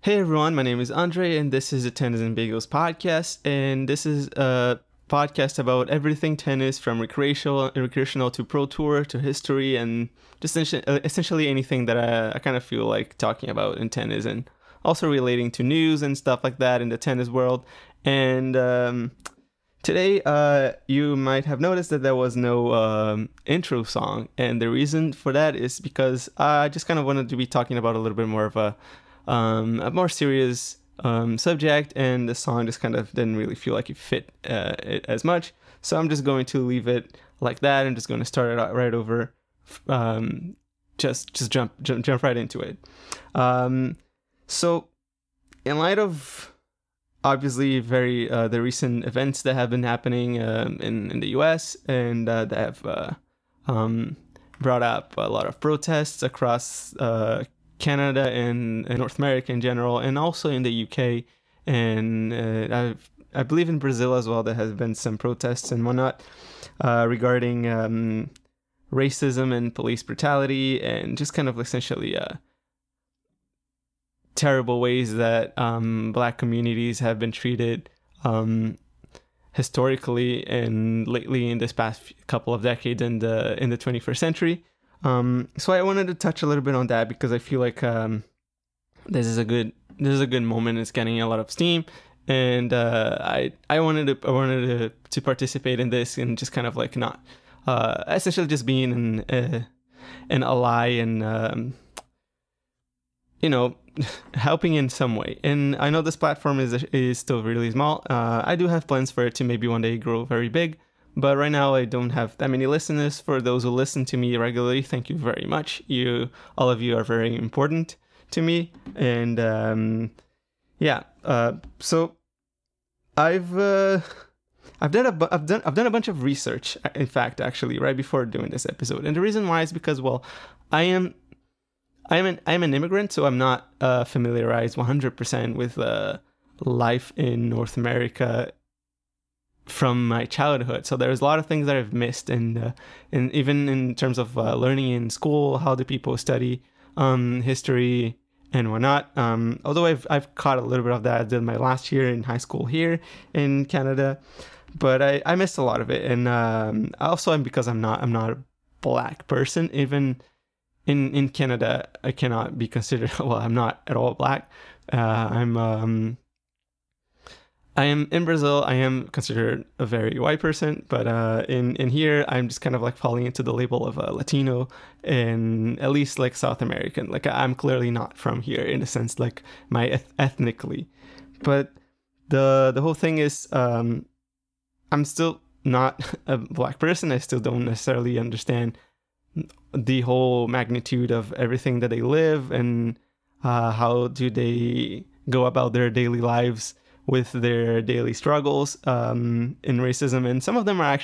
Hey everyone, my name is Andre, and this is the Tennis and Bagels podcast. And this is a podcast about everything tennis, from recreational to pro tour to history, and just essentially anything that I kind of feel like talking about in tennis, and also relating to news and stuff like that in the tennis world. And today, you might have noticed that there was no intro song, and the reason for that is because I just kind of wanted to be talking about a little bit more of a more serious subject, and the song just kind of didn't really feel like it fit it as much. So I'm just going to leave it like that. I'm just going to start it out right over. Just jump right into it. So in light of obviously the recent events that have been happening in the US, and that have brought up a lot of protests across Canada and North America in general, and also in the UK, and I believe in Brazil as well. There has been some protests and whatnot regarding racism and police brutality, and just kind of essentially terrible ways that Black communities have been treated historically and lately in this past couple of decades in the 21st century. So I wanted to touch a little bit on that because I feel like this is a good moment. It's getting a lot of steam, and I wanted to participate in this, and just kind of like not essentially just being an ally, and helping in some way. And I know this platform is still really small. I do have plans for it to maybe one day grow very big. But right now, I don't have that many listeners. For those who listen to me regularly, thank you very much. All of you are very important to me. And so I've done a bunch of research. In fact, actually, right before doing this episode, and the reason why is because, well, I'm an immigrant, so I'm not familiarized 100% with life in North America from my childhood. So there's a lot of things that I've missed, and even in terms of learning in school, how do people study history and whatnot. Although I've caught a little bit of that. I did my last year in high school here in Canada, but I missed a lot of it. And also, because I'm not a Black person. Even in Canada, I cannot be considered. Well, I'm not at all Black. I am in Brazil. I am considered a very white person, but in here, I'm just kind of like falling into the label of a Latino, and at least like South American. Like, I'm clearly not from here in a sense, like my ethnically. But the whole thing is, I'm still not a Black person. I still don't necessarily understand the whole magnitude of everything that they live, and how do they go about their daily lives with their daily struggles in racism. And some of them are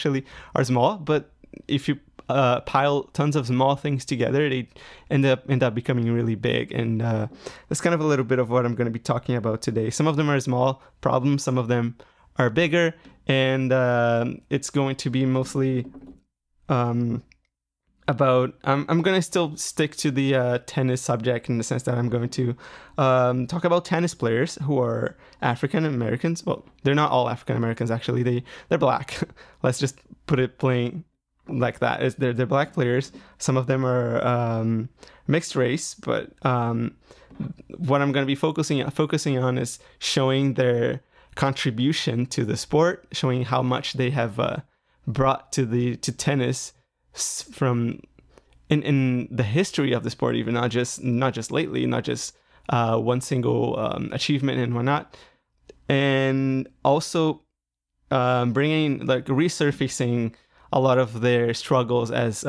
small, but if you pile tons of small things together, they end up becoming really big. And that's kind of a little bit of what I'm going to be talking about today. Some of them are small problems, some of them are bigger, and it's going to be mostly about I'm going to still stick to the tennis subject, in the sense that I'm going to talk about tennis players who are African Americans. Well, they're not all African Americans, actually. They're Black. Let's just put it plain like that. They're Black players. Some of them are mixed race, but what I'm going to be focusing on is showing their contribution to the sport, showing how much they have brought to tennis from in the history of the sport, even not just lately, not just one single achievement and whatnot, and also resurfacing a lot of their struggles as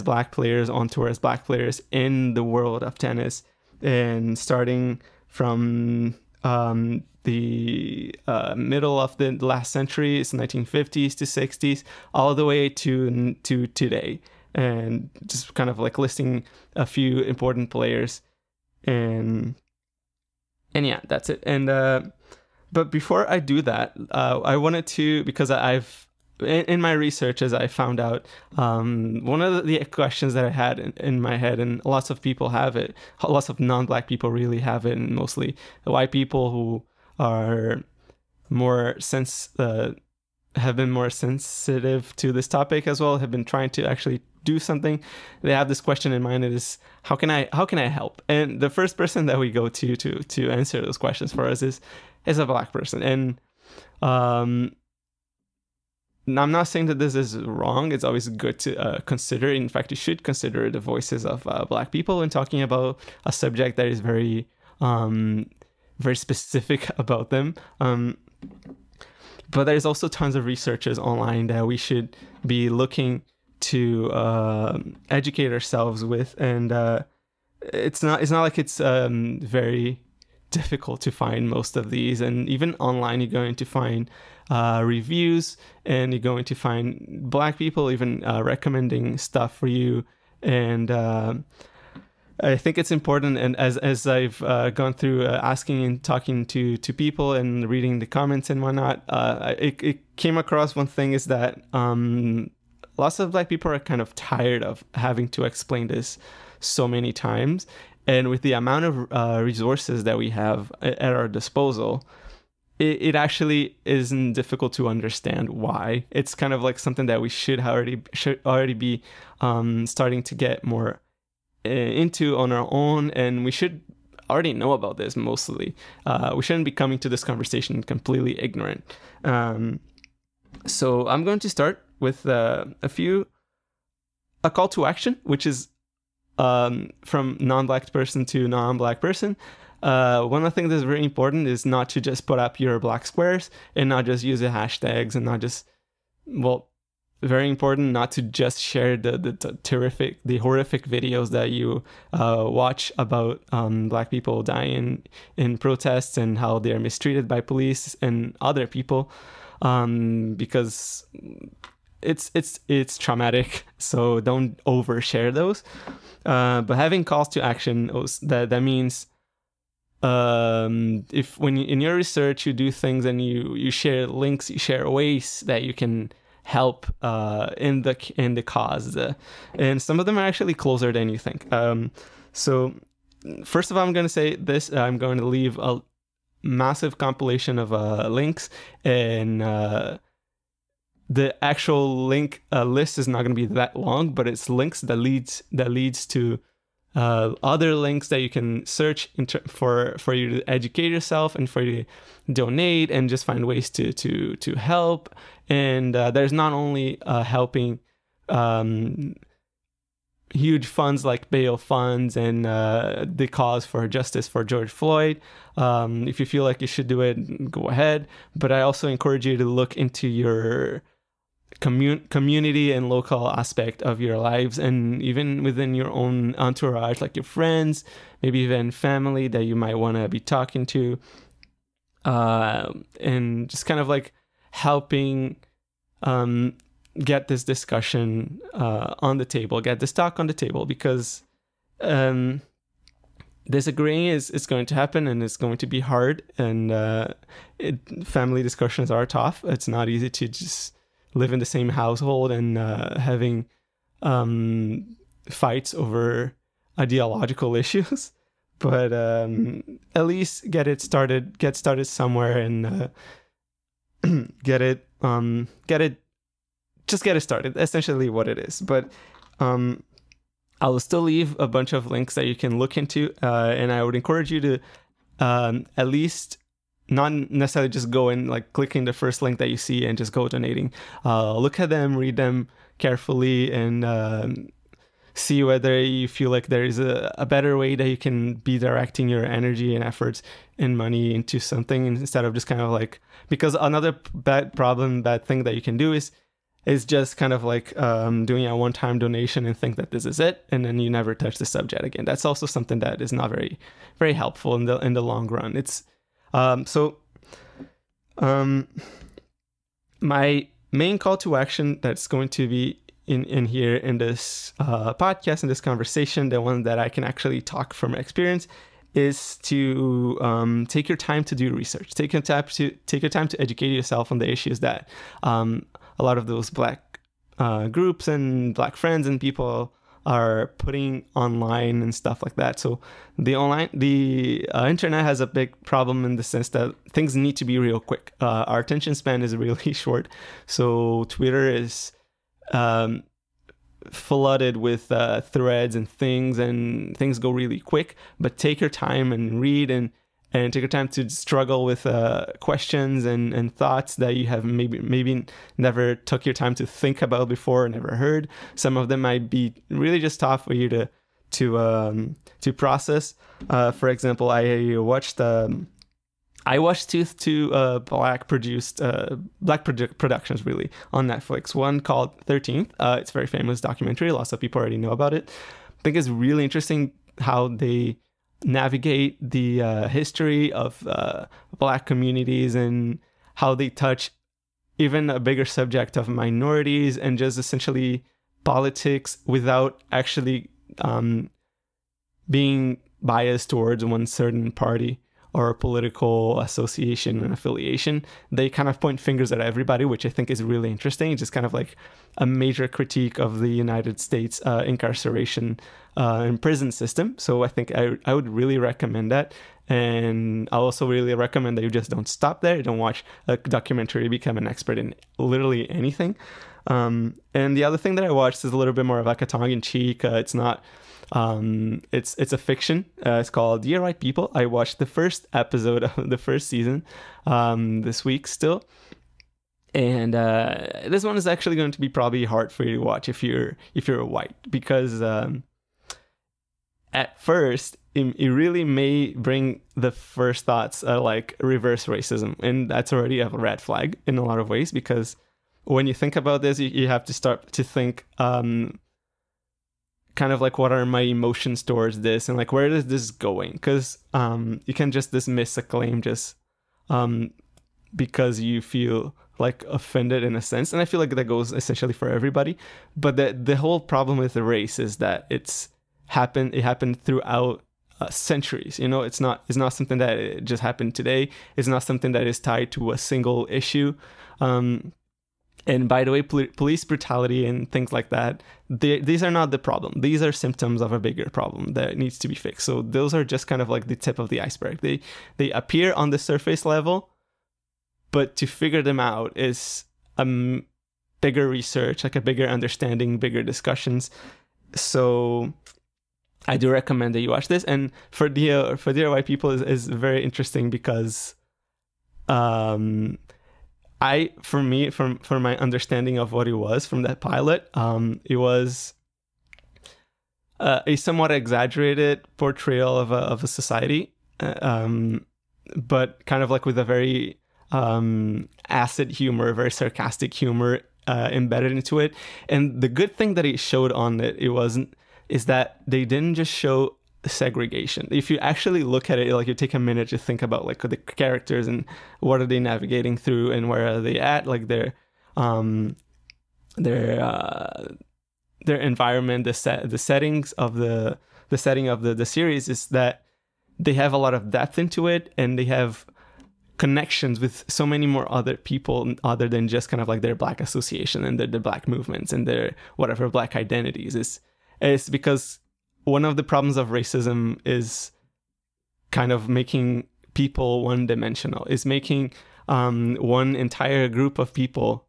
Black players on tour, as Black players in the world of tennis, and starting from the middle of the last century, it's 1950s to 60s, all the way to today, and just kind of like listing a few important players, and yeah, that's it. And but before I do that, I wanted to, because I've in my research, as I found out, one of the questions that I had in my head, and lots of people have it, lots of non-Black people really have it, and mostly white people who are more have been more sensitive to this topic as well, have been trying to actually do something. They have this question in mind. It is, how can I help? And the first person that we go to answer those questions for us is a Black person. And I'm not saying that this is wrong. It's always good to consider. In fact, you should consider the voices of Black people when talking about a subject that is very, very specific about them. But there's also tons of researches online that we should be looking to educate ourselves with, and it's not like it's very difficult to find most of these. And even online, you're going to find reviews, and you're going to find Black people even recommending stuff for you. And I think it's important, and as I've gone through asking and talking to people and reading the comments and whatnot, it came across one thing is that lots of Black people are kind of tired of having to explain this so many times. And with the amount of resources that we have at our disposal, it actually isn't difficult to understand why. It's kind of like something that we should already be starting to get more into on our own, and we should already know about this mostly. We shouldn't be coming to this conversation completely ignorant. So I'm going to start with a call to action, which is from non-Black person to non-Black person. One of the things that's very important is not to just put up your Black squares and not just use the hashtags, and not just, very important not to just share the horrific videos that you watch about Black people dying in protests and how they're mistreated by police and other people, because it's traumatic. So don't overshare those. But having calls to action, that means if when in your research you do things and you share links, you share ways that you can help in the cause, and some of them are actually closer than you think. So first of all, I'm going to say this. I'm going to leave a massive compilation of links, and the actual link list is not going to be that long, but it's links that leads to other links that you can search for you to educate yourself and for you to donate and just find ways to help. And there's not only helping huge funds like bail funds and the cause for justice for George Floyd. If you feel like you should do it, go ahead. But I also encourage you to look into your community and local aspect of your lives, and even within your own entourage, like your friends, maybe even family that you might want to be talking to, and just kind of like helping get this discussion on the table, get this talk on the table, because disagreeing is going to happen, and it's going to be hard, and family discussions are tough. It's not easy to just live in the same household and having fights over ideological issues, but at least get started somewhere, and get it started, essentially what it is. But I will still leave a bunch of links that you can look into, and I would encourage you to at least not necessarily just go and like clicking the first link that you see and just go donating. Look at them, read them carefully, and see whether you feel like there is a better way that you can be directing your energy and efforts and money into something, instead of just kind of like, because another bad thing that you can do is just kind of like doing a one-time donation and think that this is it, and then you never touch the subject again. That's also something that is not very, very helpful in the long run. It's my main call to action that's going to be in here in this podcast, in this conversation, the one that I can actually talk from experience, is to take your time to do research. Take your time to educate yourself on the issues that a a lot of those Black groups and Black friends and people are putting online and stuff like that. So the internet has a big problem in the sense that things need to be real quick. Our attention span is really short. So Twitter is flooded with threads and things go really quick. But take your time and read and take your time to struggle with questions and thoughts that you have maybe never took your time to think about before, never heard. Some of them might be really just tough for you to process. For example, I watched two black productions really on Netflix. One called 13th. It's a very famous documentary. Lots of people already know about it. I think it's really interesting how they navigate the history of Black communities and how they touch even a bigger subject of minorities and just essentially politics without actually being biased towards one certain party or political association and affiliation. They kind of point fingers at everybody, which I think is really interesting. Just kind of like a major critique of the United States incarceration and prison system. So I think I would really recommend that. And I also really recommend that you just don't stop there. You don't watch a documentary, become an expert in literally anything. And the other thing that I watched is a little bit more of like a tongue-in-cheek. It's not... it's a fiction. It's called Dear White People. I watched the first episode of the first season this week still, and this one is actually going to be probably hard for you to watch if you're white, because at first it really may bring the first thoughts like reverse racism, and that's already a red flag in a lot of ways, because when you think about this, you have to start to think kind of like, what are my emotions towards this, and like, where is this going? Because you can just dismiss a claim just because you feel like offended in a sense, and I feel like that goes essentially for everybody. But the whole problem with the race is that it happened throughout centuries. You know, it's not something that it just happened today. It's not something that is tied to a single issue. And by the way, police brutality and things like that, these are not the problem. These are symptoms of a bigger problem that needs to be fixed. So those are just kind of like the tip of the iceberg. They appear on the surface level, but to figure them out is a bigger research, like a bigger understanding, bigger discussions. So I do recommend that you watch this. And for Dear White People is very interesting because for my understanding of what it was from that pilot, it was a somewhat exaggerated portrayal of a society, but kind of like with a very acid humor, very sarcastic humor embedded into it. And the good thing that it showed on it is that they didn't just show segregation. If you actually look at it, like, you take a minute to think about like the characters and what are they navigating through and where are they at, like their environment, the settings of the setting of the series, is that they have a lot of depth into it, and they have connections with so many more other people other than just kind of like their Black association and the Black movements and their whatever Black identities. It's because one of the problems of racism is kind of making people one-dimensional, is making one entire group of people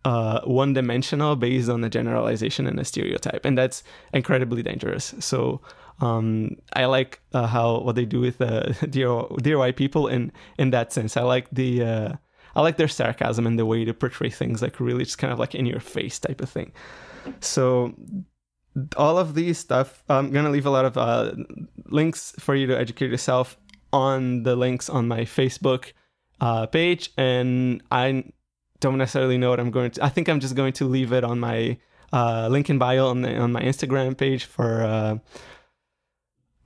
one-dimensional based on a generalization and a stereotype, and that's incredibly dangerous. So I like what they do with Dear White People in that sense. I like their sarcasm and the way to portray things, like really just kind of like in your face type of thing. So all of these stuff, I'm going to leave a lot of links for you to educate yourself on the links on my Facebook page. And I don't necessarily know what I'm going to... I think I'm just going to leave it on my link in bio on my Instagram page for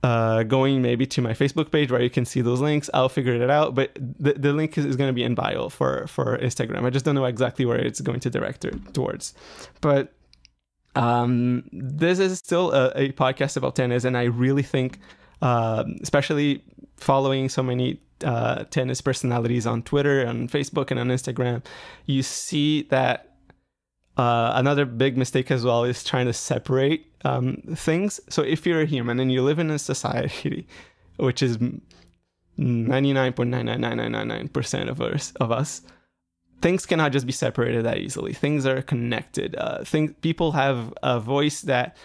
going maybe to my Facebook page where you can see those links. I'll figure it out. But the link is going to be in bio for Instagram. I just don't know exactly where it's going to direct it towards. But this is still a podcast about tennis, and I really think, especially following so many tennis personalities on Twitter, on Facebook, and on Instagram, you see that Another big mistake as well is trying to separate things. So if you're a human and you live in a society, which is 99.99999% of us, things cannot just be separated that easily. Things are connected. People have a voice that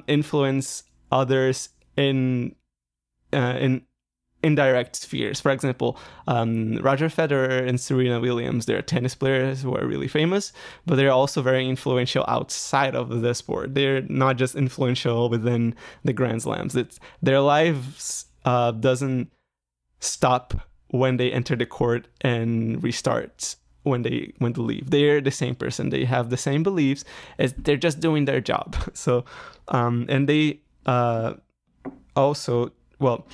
influence others in indirect spheres. For example, Roger Federer and Serena Williams, they're tennis players who are really famous, but they're also very influential outside of the sport. They're not just influential within the Grand Slams. Their lives doesn't stop when they enter the court and restart when they leave. They're the same person. They have the same beliefs. They're just doing their job. So, and they also, well,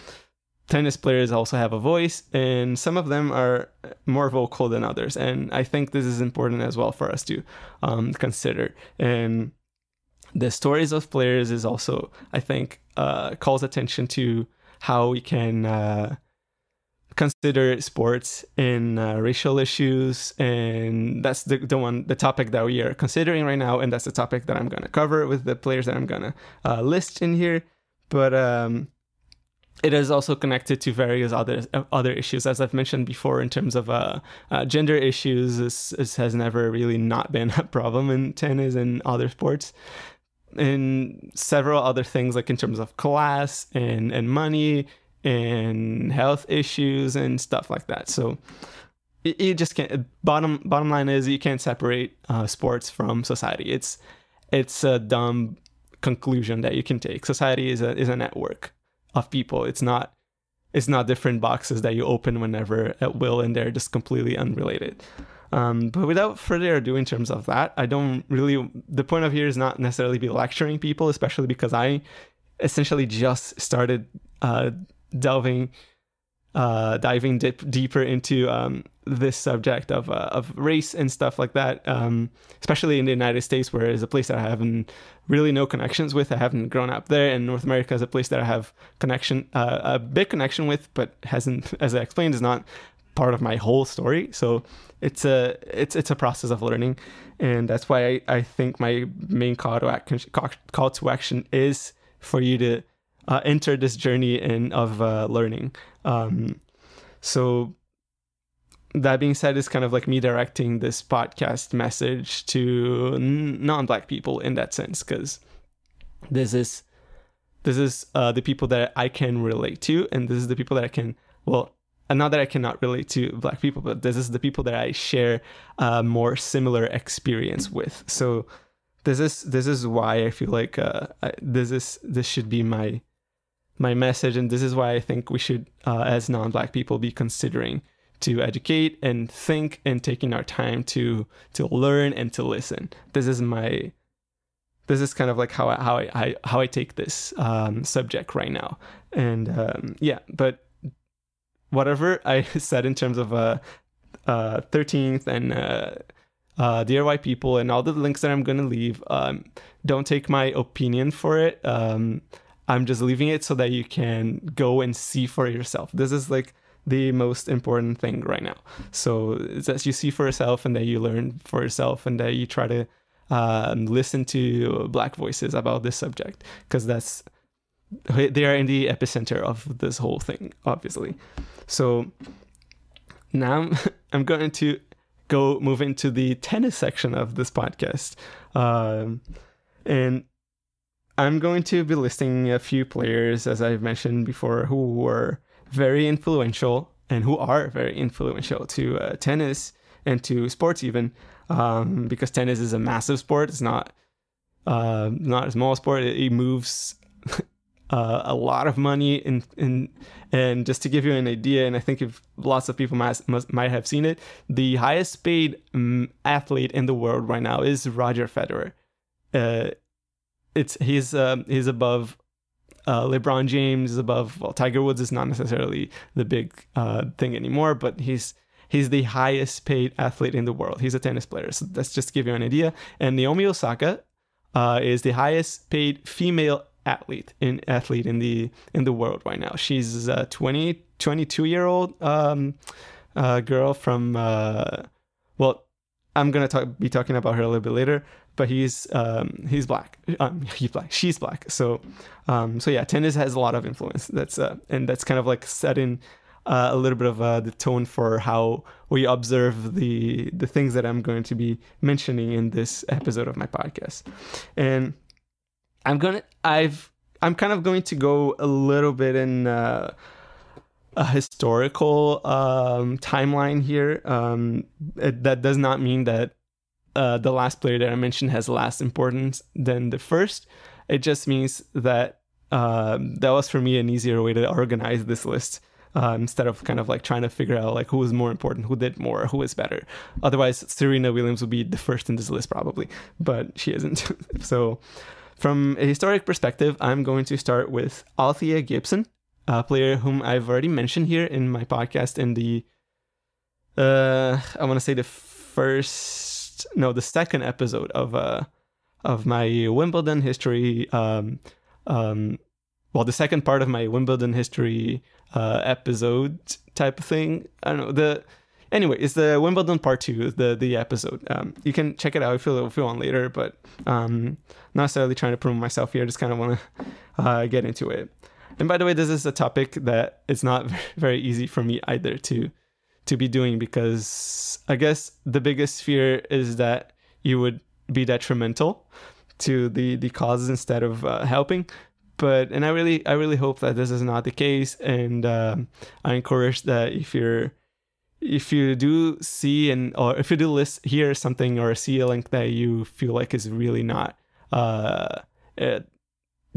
tennis players also have a voice, and some of them are more vocal than others. And I think this is important as well for us to consider. And the stories of players is also, I think, calls attention to how we can consider sports in racial issues. And that's the topic that we are considering right now. And that's the topic that I'm going to cover with the players that I'm going to list in here. But it is also connected to various other issues, as I've mentioned before, in terms of gender issues. This has never really not been a problem in tennis and other sports, and several other things, like in terms of class and money and health issues and stuff like that. So you just can't. Bottom line is, you can't separate sports from society. It's a dumb conclusion that you can take. Society is a network of people. It's not different boxes that you open whenever at will, and they're just completely unrelated. But without further ado, in terms of that, the point of here is not necessarily be lecturing people, especially because I essentially just started diving deeper into this subject of race and stuff like that, especially in the United States, where it's a place that I haven't really no connections with. I haven't grown up there, and North America is a place that I have a big connection with, but hasn't, as I explained, is not part of my whole story. So it's a process of learning, and that's why I think my main call to action is for you to enter this journey of learning. So that being said, is kind of like me directing this podcast message to non-Black people in that sense, because this is the people that I can relate to, and this is the people that I can, well, not that I cannot relate to Black people, but this is the people that I share a more similar experience with. So this is why I feel like this should be my message, and this is why I think we should, as non-Black people, be considering to educate and think and taking our time to learn and to listen. This is kind of like how I take this subject right now. And yeah, but whatever I said in terms of 13th and Dear White People and all the links that I'm going to leave, don't take my opinion for it. I'm just leaving it so that you can go and see for yourself. This is like the most important thing right now. So it's that you see for yourself, and that you learn for yourself, and that you try to listen to Black voices about this subject, because they are in the epicenter of this whole thing, obviously. So now I'm going to move into the tennis section of this podcast, and I'm going to be listing a few players, as I've mentioned before, who were very influential and who are very influential to tennis and to sports even, because tennis is a massive sport. It's not a small sport. It moves a lot of money, and just to give you an idea, and I think if lots of people might have seen it, the highest paid athlete in the world right now is Roger Federer. He's above LeBron James, is above, well, Tiger Woods is not necessarily the big thing anymore, but he's the highest paid athlete in the world. He's a tennis player, so that's just to give you an idea. And Naomi Osaka is the highest paid female athlete in the world right now. She's a 22-year-old girl from I'm gonna be talking about her a little bit later, but he's black. He's black. She's black. So yeah, tennis has a lot of influence. And that's kind of like setting a little bit of the tone for how we observe the things that I'm going to be mentioning in this episode of my podcast. And I'm kind of going to go a little bit in a historical timeline here. That does not mean that the last player that I mentioned has less importance than the first. It just means that that was for me an easier way to organize this list, instead of kind of like trying to figure out like who was more important, who did more, who is better. Otherwise, Serena Williams would be the first in this list probably, but she isn't. So from a historic perspective, I'm going to start with Althea Gibson, a player whom I've already mentioned here in my podcast in the I want to say the second episode of my Wimbledon history, the second part of my Wimbledon history episode type of thing. I don't know. Anyway, it's the Wimbledon part 2, the episode. You can check it out if you want later, but not necessarily trying to promote myself here. Just kind of want to get into it. And by the way, this is a topic that it's not very easy for me either to be doing, because I guess the biggest fear is that you would be detrimental to the causes instead of helping. And I really hope that this is not the case. And I encourage that if you do see or if you do hear something or see a link that you feel like is really not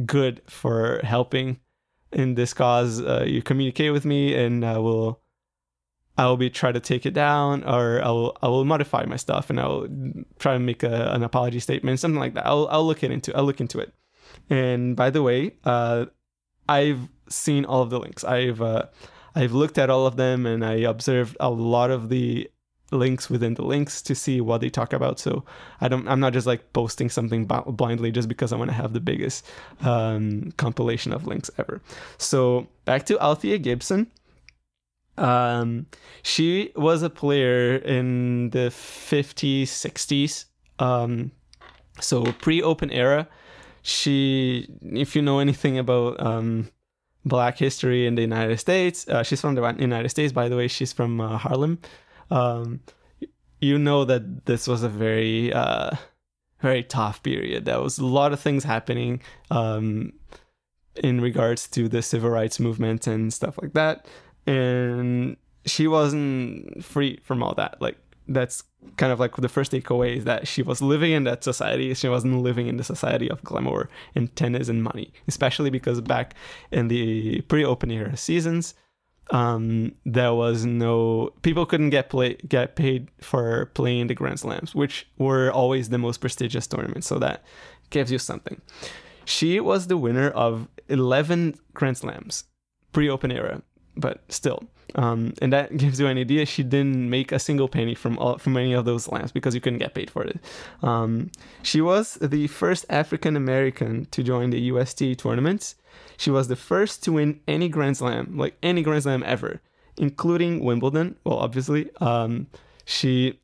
good for helping in this cause, you communicate with me, and I will try to take it down, or I will modify my stuff, and I'll try to make an apology statement, something like that. I'll look into it. And by the way, I've seen all of the links. I've looked at all of them, and I observed a lot of the links within the links to see what they talk about. So I'm not just like posting something blindly just because I want to have the biggest compilation of links ever. So back to Althea Gibson. She was a player in the 50s, 60s. So pre-open era. If you know anything about Black history in the United States, she's from the United States, by the way. She's from Harlem. You know that this was a very, very tough period. There was a lot of things happening in regards to the civil rights movement and stuff like that. And she wasn't free from all that. Like, that's kind of like the first takeaway, is that she was living in that society. She wasn't living in the society of glamour and tennis and money, especially because back in the pre-open era seasons, there was people couldn't get paid for playing the Grand Slams, which were always the most prestigious tournaments. So that gives you something. She was the winner of 11 Grand Slams pre-open era, but still, and that gives you an idea. She didn't make a single penny from any of those slams because you couldn't get paid for it. She was the first African American to join the UST tournaments. She was the first to win any Grand Slam, like any Grand Slam ever, including Wimbledon. Well, obviously, she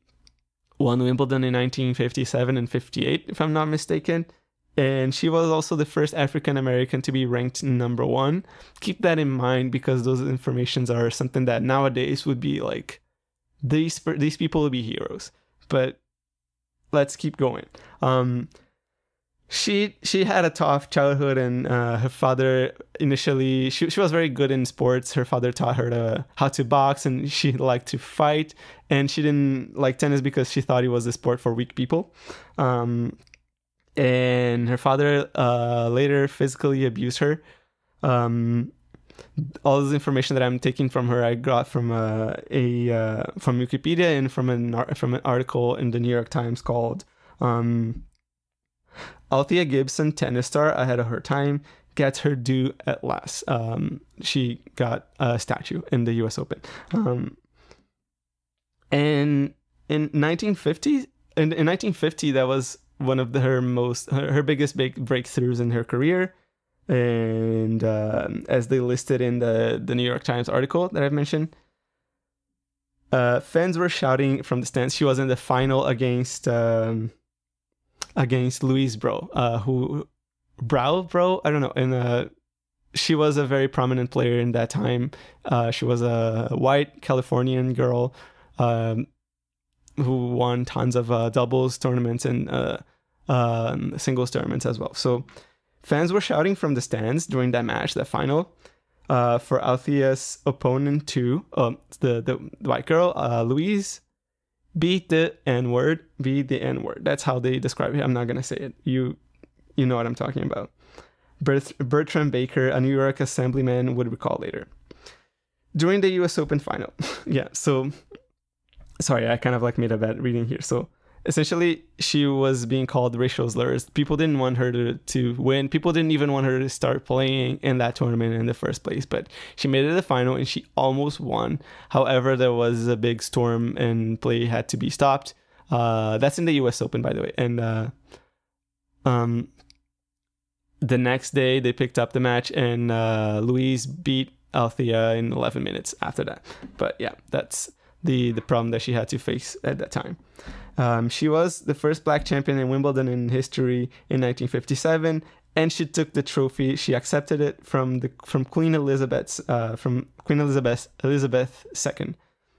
won Wimbledon in 1957 and 58, if I'm not mistaken. And she was also the first African American to be ranked number 1. Keep that in mind, because those informations are something that nowadays would be like, these people would be heroes. But let's keep going. She had a tough childhood, and her father initially, she was very good in sports. Her father taught her how to box, and she liked to fight. And she didn't like tennis because she thought it was a sport for weak people. And her father later physically abused her. All this information that I'm taking from her, I got from from Wikipedia and from an article in the New York Times called Althea Gibson, tennis star ahead of her time, gets her due at last. She got a statue in the U.S. Open. And in 1950, that was one of her biggest breakthroughs in her career. And as they listed in the New York Times article that I've mentioned, Fans were shouting from the stands. She was in the final against Louise Bro, Bro, I don't know. And she was a very prominent player in that time. She was a white Californian girl who won tons of doubles tournaments and singles tournaments as well. So fans were shouting from the stands during that match, that final, for Althea's opponent too. The white girl, Louise, beat the N-word. That's how they describe it. I'm not gonna say it. You know what I'm talking about. Bertram Baker, a New York assemblyman, would recall later. During the US Open final. Yeah, so sorry, I kind of like made a bad reading here. So essentially, she was being called racial slurs. People didn't want her to win. People didn't even want her to start playing in that tournament in the first place. But she made it to the final and she almost won. However, there was a big storm and play had to be stopped. That's in the US Open, by the way. And the next day, they picked up the match and Louise beat Althea in 11 minutes after that. But yeah, that's the problem that she had to face at that time. She was the first black champion in Wimbledon in history in 1957, and she took the trophy. She accepted it from Queen Elizabeth II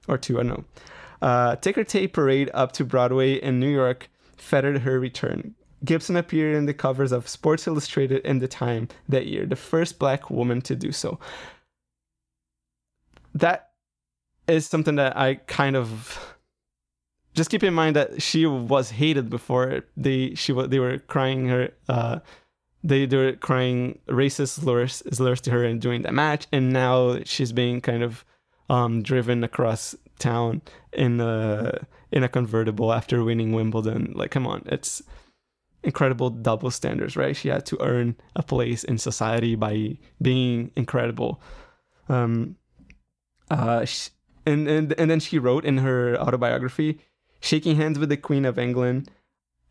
or II, I don't know. Ticker tape parade up to Broadway in New York feathered her return. Gibson appeared in the covers of Sports Illustrated and The Time that year, the first black woman to do so. That is something that I kind of... Just keep in mind that she was hated before. They were crying her... They were crying racist slurs to her during that match, and now she's being kind of driven across town in a convertible after winning Wimbledon. Like, come on, it's incredible double standards, right? She had to earn a place in society by being incredible. And then she wrote in her autobiography, "Shaking hands with the Queen of England.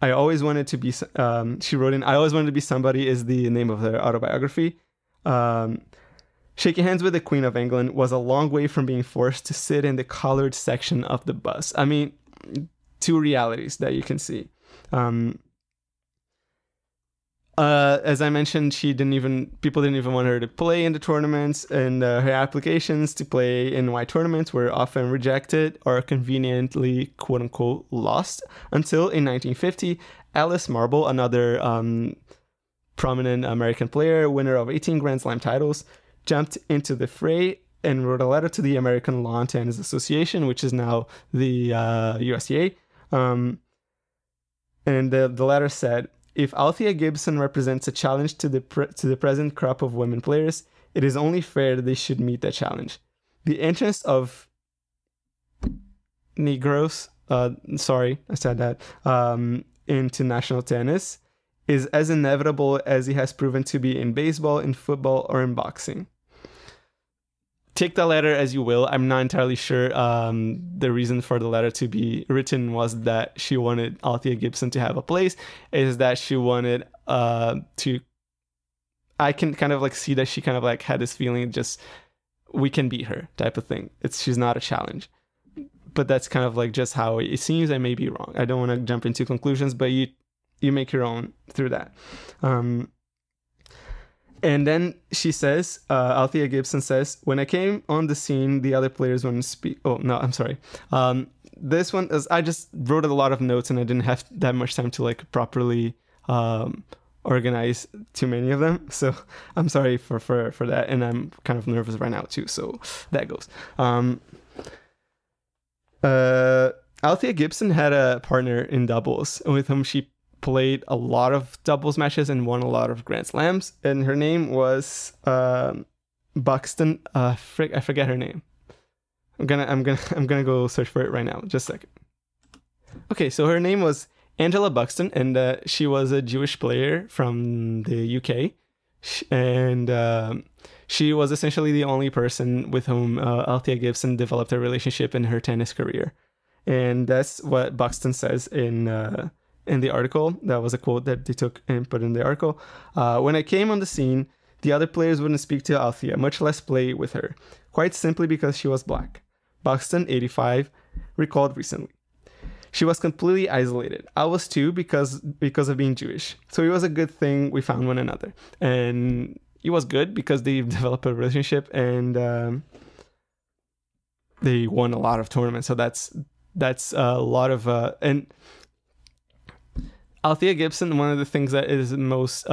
I always wanted to be." She wrote in, "I always wanted to be somebody" is the name of her autobiography. Shaking hands with the Queen of England was a long way from being forced to sit in the colored section of the bus. I mean, two realities that you can see. As I mentioned, people didn't even want her to play in the tournaments, and her applications to play in white tournaments were often rejected or conveniently, quote unquote, lost, until in 1950, Alice Marble, another prominent American player, winner of 18 Grand Slam titles, jumped into the fray and wrote a letter to the American Lawn Tennis Association, which is now the USTA. And the letter said, "If Althea Gibson represents a challenge to the present crop of women players, it is only fair that they should meet that challenge. The entrance of Negroes, sorry, I said that, into national tennis is as inevitable as it has proven to be in baseball, in football, or in boxing." Take the letter as you will. I'm not entirely sure the reason for the letter to be written was that she wanted Althea Gibson to have a place, is that she wanted to... I can kind of like see that she kind of like had this feeling just, we can beat her type of thing. She's not a challenge. But that's kind of like just how it seems. I may be wrong. I don't want to jump into conclusions, but you make your own through that. And then she says, Althea Gibson says, "When I came on the scene, the other players wanted to speak." Oh, no, I'm sorry. This one is, I just wrote a lot of notes and I didn't have that much time to like properly organize too many of them. So I'm sorry for that. And I'm kind of nervous right now too. So that goes. Althea Gibson had a partner in doubles with whom she played a lot of doubles matches and won a lot of Grand Slams, and her name was Buxton. I forget her name. I'm gonna go search for it right now. Just a second. Okay, so her name was Angela Buxton, and she was a Jewish player from the UK, and she was essentially the only person with whom Althea Gibson developed a relationship in her tennis career, and that's what Buxton says in the article. That was a quote that they took and put in the article. "When I came on the scene, the other players wouldn't speak to Althea, much less play with her, quite simply because she was black. Buxton, 85, recalled recently. She was completely isolated. I was too, because of being Jewish. So it was a good thing we found one another. And it was good because they developed a relationship, and they won a lot of tournaments. So that's a lot of... and Althea Gibson, one of the things that is most...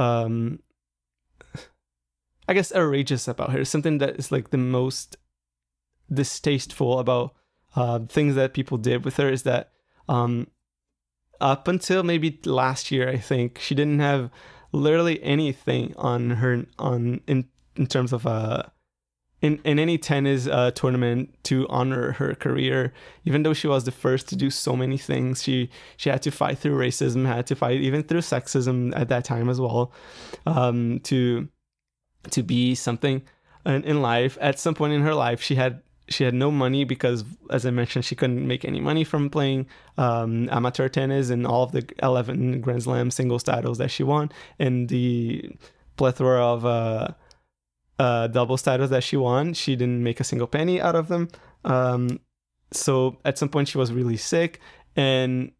I guess outrageous about her, something that is like the most distasteful about things that people did with her, is that up until maybe last year, I think, she didn't have literally anything on her in terms of in any tennis tournament to honor her career. Even though she was the first to do so many things, she had to fight through racism, had to fight even through sexism at that time as well, to be something in life. At some point in her life, she had no money because, as I mentioned, she couldn't make any money from playing amateur tennis and all of the 11 Grand Slam singles titles that she won, and the plethora of doubles titles that she won. She didn't make a single penny out of them. So at some point she was really sick, and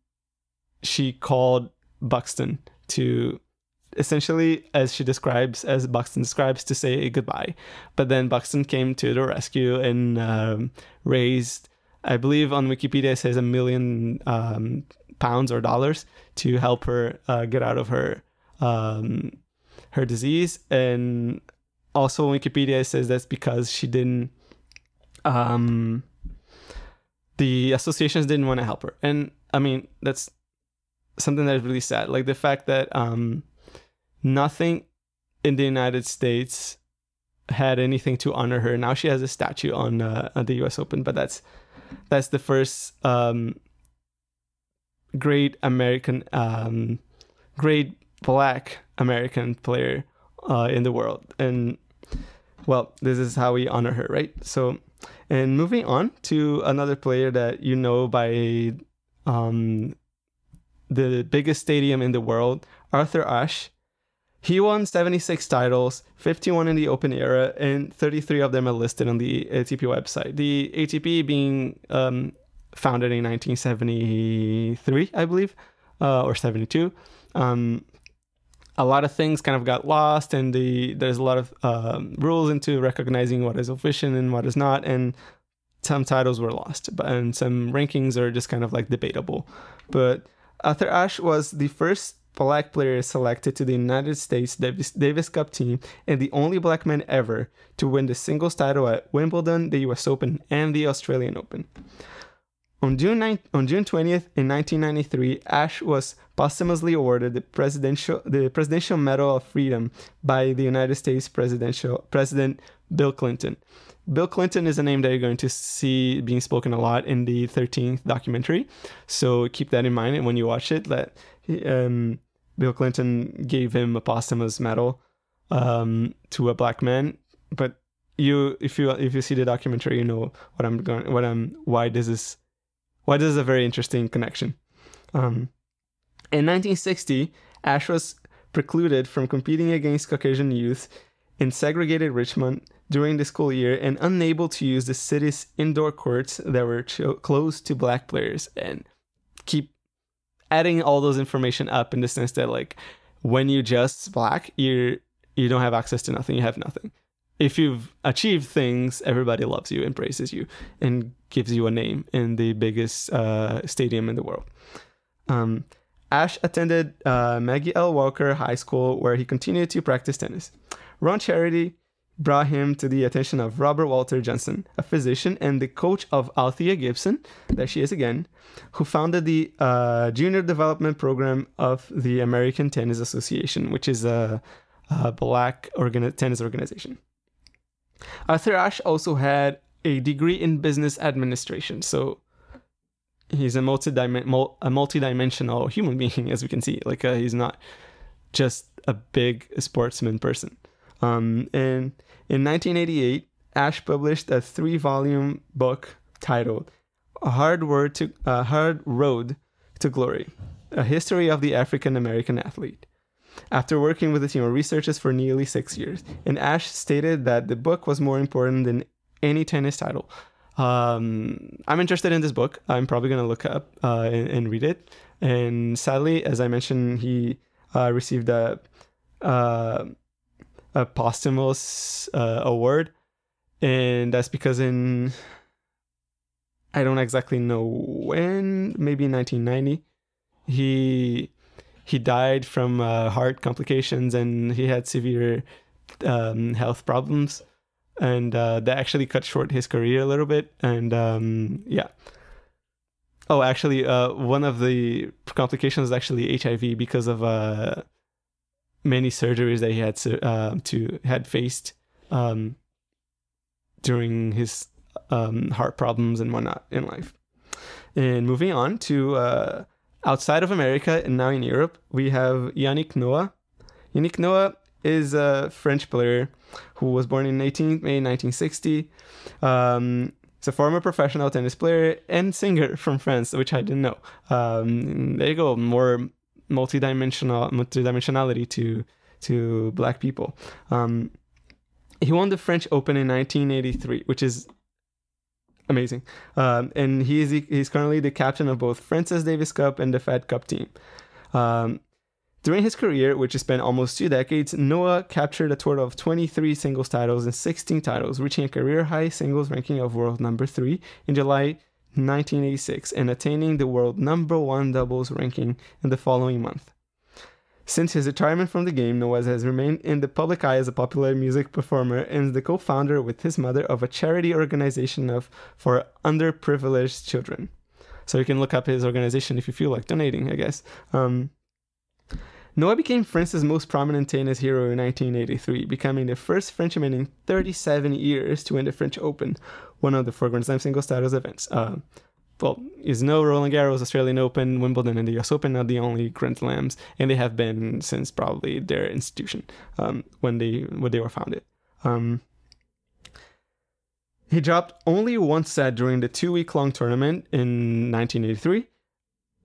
she called Buxton to... essentially, as Buxton describes, to say goodbye. But then Buxton came to the rescue and raised, I believe on Wikipedia it says £1 million pounds or dollars to help her get out of her disease. And also on Wikipedia it says that's because she didn't... the associations didn't want to help her. And I mean, that's something that is really sad. Like the fact that... nothing in the United States had anything to honor her. Now she has a statue on the U.S. Open, but that's the first great American, great Black American player in the world. And well, this is how we honor her, right? So, and moving on to another player that you know by the biggest stadium in the world, Arthur Ashe. He won 76 titles, 51 in the Open era, and 33 of them are listed on the ATP website. The ATP being founded in 1973, I believe, or 72. A lot of things kind of got lost, and there's a lot of rules into recognizing what is official and what is not, and some titles were lost, and some rankings are just kind of like debatable. But Arthur Ashe was the first Black player selected to the United States Davis Cup team, and the only Black man ever to win the singles title at Wimbledon, the US Open, and the Australian Open. On June 20th in 1993, Ashe was posthumously awarded the Presidential Medal of Freedom by the United States President Bill Clinton. Bill Clinton is a name that you're going to see being spoken a lot in the 13th documentary, so keep that in mind. And when you watch it, that Bill Clinton gave him a posthumous medal to a Black man. But if you see the documentary, you know why this is a very interesting connection. In 1960, Ashe was precluded from competing against Caucasian youth in segregated Richmond during the school year and unable to use the city's indoor courts that were closed to Black players. And keep adding all those information up in the sense that, like, when you just Black, you don't have access to nothing, you have nothing. If you've achieved things, everybody loves you and praises you and gives you a name in the biggest stadium in the world. Ashe attended Maggie L. Walker High School, where he continued to practice tennis. Ron Charity brought him to the attention of Robert Walter Johnson, a physician and the coach of Althea Gibson, there she is again, who founded the Junior Development Program of the American Tennis Association, which is a Black tennis organization. Arthur Ashe also had a degree in business administration, so he's a multi-dimensional human being, as we can see. Like he's not just a big sportsman person. And in 1988, Ashe published a 3-volume book titled "A Hard Road to Glory: A History of the African American Athlete." After working with a team of researchers for nearly 6 years, and Ashe stated that the book was more important than any tennis title. I'm interested in this book. I'm probably going to look up and read it. And sadly, as I mentioned, he received a posthumous award. And that's because I don't exactly know when, maybe in 1990, he died from heart complications, and he had severe health problems. And that actually cut short his career a little bit. And yeah. Oh, actually, one of the complications is actually HIV because of many surgeries that he had faced during his heart problems and whatnot in life. And moving on to outside of America and now in Europe, we have Yannick Noah. Yannick Noah is a French player who was born in 18th May 1960. He's a former professional tennis player and singer from France, which I didn't know. There you go, more multidimensionality to Black people. He won the French Open in 1983, which is amazing. And he's currently the captain of both France's Davis Cup and the Fed Cup team. During his career, which spanned almost 2 decades, Noah captured a total of 23 singles titles and 16 titles, reaching a career-high singles ranking of world number 3 in July 1986 and attaining the world number 1 doubles ranking in the following month. Since his retirement from the game, Noah has remained in the public eye as a popular music performer and is the co-founder with his mother of a charity organization for underprivileged children. So you can look up his organization if you feel like donating, I guess. Noah became France's most prominent tennis hero in 1983, becoming the first Frenchman in 37 years to win the French Open, one of the 4 Grand Slam singles titles events. Is no Roland Garros, Australian Open, Wimbledon, and the US Open are the only Grand Slams, and they have been since probably their institution when they were founded. He dropped only 1 set during the 2-week-long tournament in 1983,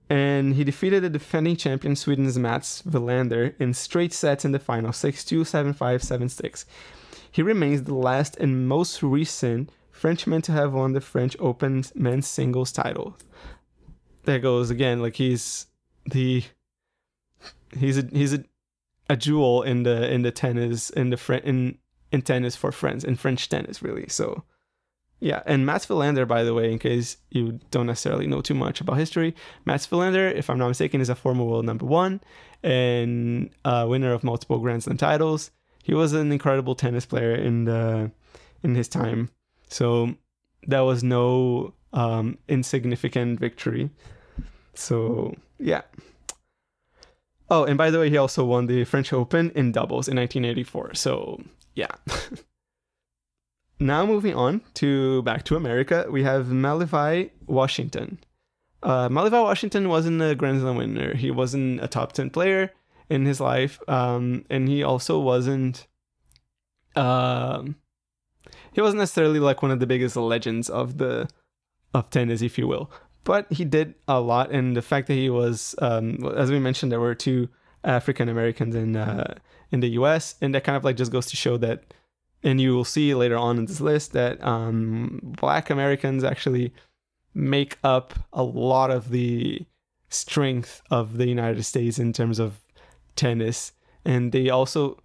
and he defeated the defending champion Sweden's Mats Wilander in straight sets in the final, 6-2, 7-5, 7-6. He remains the last and most recent Frenchman to have won the French Open men's singles title. There goes again, like he's a jewel in the tennis in tennis for France, in French tennis really. So yeah, and Mats Wilander, by the way, in case you don't necessarily know too much about history, Mats Wilander, if I'm not mistaken, is a former world number 1 and winner of multiple Grand Slam titles. He was an incredible tennis player in his time. So that was no insignificant victory. So yeah. Oh, and by the way, he also won the French Open in doubles in 1984. So yeah. Now moving on back to America, we have MaliVai Washington. MaliVai Washington wasn't a Grand Slam winner. He wasn't a top 10 player in his life, and he also wasn't. He wasn't necessarily like one of the biggest legends of tennis, if you will. But he did a lot, and the fact that he was, as we mentioned, there were 2 African Americans in the U.S., and that kind of like just goes to show that. And you will see later on in this list that Black Americans actually make up a lot of the strength of the United States in terms of tennis. And they also,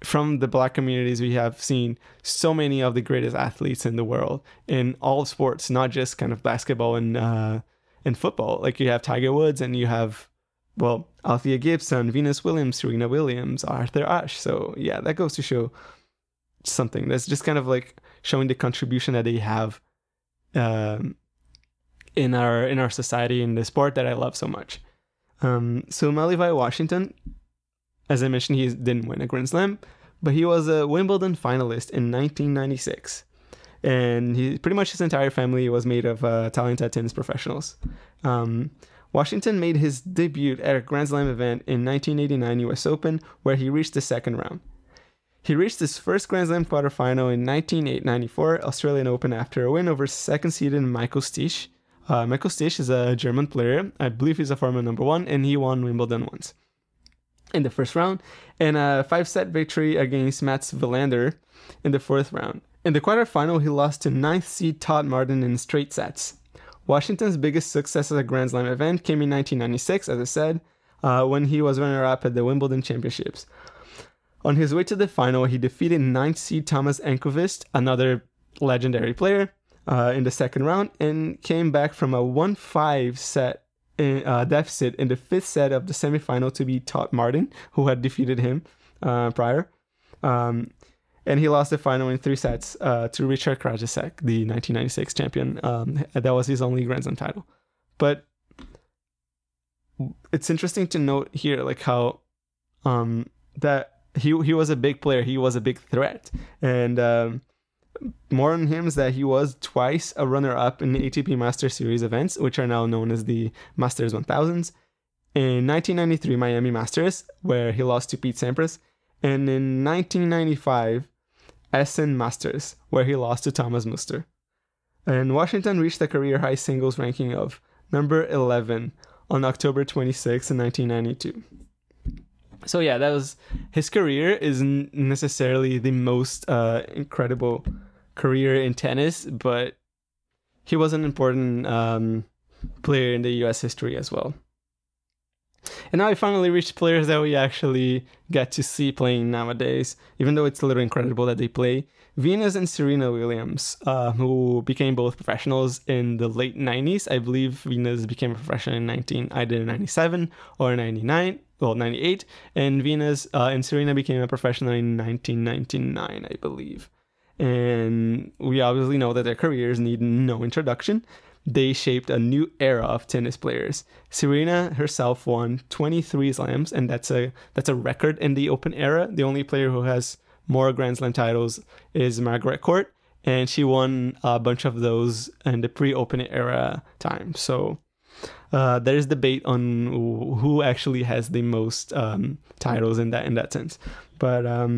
from the Black communities, we have seen so many of the greatest athletes in the world in all sports, not just kind of basketball and football. Like you have Tiger Woods and you have, Althea Gibson, Venus Williams, Serena Williams, Arthur Ashe. So yeah, that goes to show something. That's just kind of like showing the contribution that they have in our society, in the sport that I love so much. So MaliVai Washington, as I mentioned, he didn't win a Grand Slam, but he was a Wimbledon finalist in 1996. And pretty much his entire family was made of talented tennis professionals. Washington made his debut at a Grand Slam event in 1989 US Open, where he reached the 2nd round. He reached his first Grand Slam quarterfinal in 1994 Australian Open after a win over 2nd-seeded Michael Stich. Michael Stich is a German player. I believe he's a former number 1, and he won Wimbledon once in the first round, and a 5-set victory against Mats Wilander in the 4th round. In the quarterfinal, he lost to 9th seed Todd Martin in straight sets. Washington's biggest success as a Grand Slam event came in 1996, as I said, when he was runner-up at the Wimbledon Championships. On his way to the final, he defeated 9th seed Thomas Enqvist, another legendary player, in the second round, and came back from a 1-5 set deficit in the 5th set of the semifinal to beat Todd Martin, who had defeated him prior. And he lost the final in 3 sets to Richard Krajicek, the 1996 champion. That was his only Grand Slam title. But it's interesting to note here, like how that he was a big player, he was a big threat, and more on him is that he was twice a runner-up in the ATP Masters Series events, which are now known as the Masters 1000s. In 1993 Miami Masters, where he lost to Pete Sampras, and in 1995 Essen Masters, where he lost to Thomas Muster. And Washington reached a career-high singles ranking of number 11 on October 26 in 1992. So yeah, that was his career. Isn't necessarily the most incredible career in tennis, but he was an important player in the US history as well. And now I finally reached players that we actually get to see playing nowadays, even though it's a little incredible that they play. Venus and Serena Williams, who became both professionals in the late 90s. I believe Venus became a professional in either 97 or 99. Well, 98, and Venus and Serena became a professional in 1999, I believe. And we obviously know that their careers need no introduction. They shaped a new era of tennis players. Serena herself won 23 slams, and that's a record in the Open era. The only player who has more Grand Slam titles is Margaret Court, and she won a bunch of those in the pre-Open era time. So there's debate on who actually has the most titles in that sense. But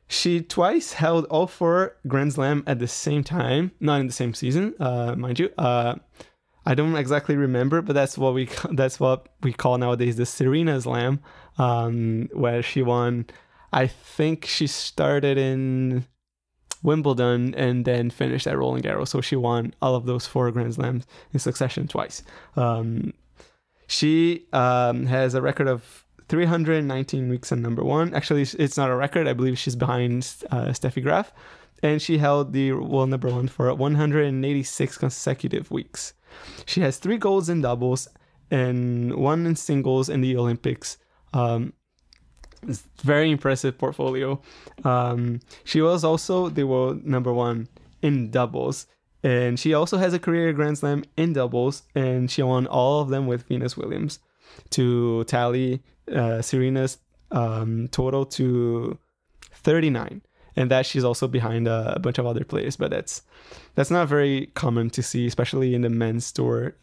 she twice held all 4 Grand Slam at the same time, not in the same season, mind you. I don't exactly remember, but that's what we call nowadays the Serena Slam, where she won. I think she started in Wimbledon and then finished at Roland Garros, so she won all of those 4 Grand Slams in succession twice. She has a record of 319 weeks on number 1. Actually, it's not a record. I believe she's behind Steffi Graf, and she held the world number 1 for 186 consecutive weeks. She has 3 golds in doubles and 1 in singles in the Olympics. It's very impressive portfolio. She was also the world number 1 in doubles, and she also has a career Grand Slam in doubles, and she won all of them with Venus Williams to tally Serena's total to 39, and that she's also behind a bunch of other players, but that's not very common to see, especially in the men's tour.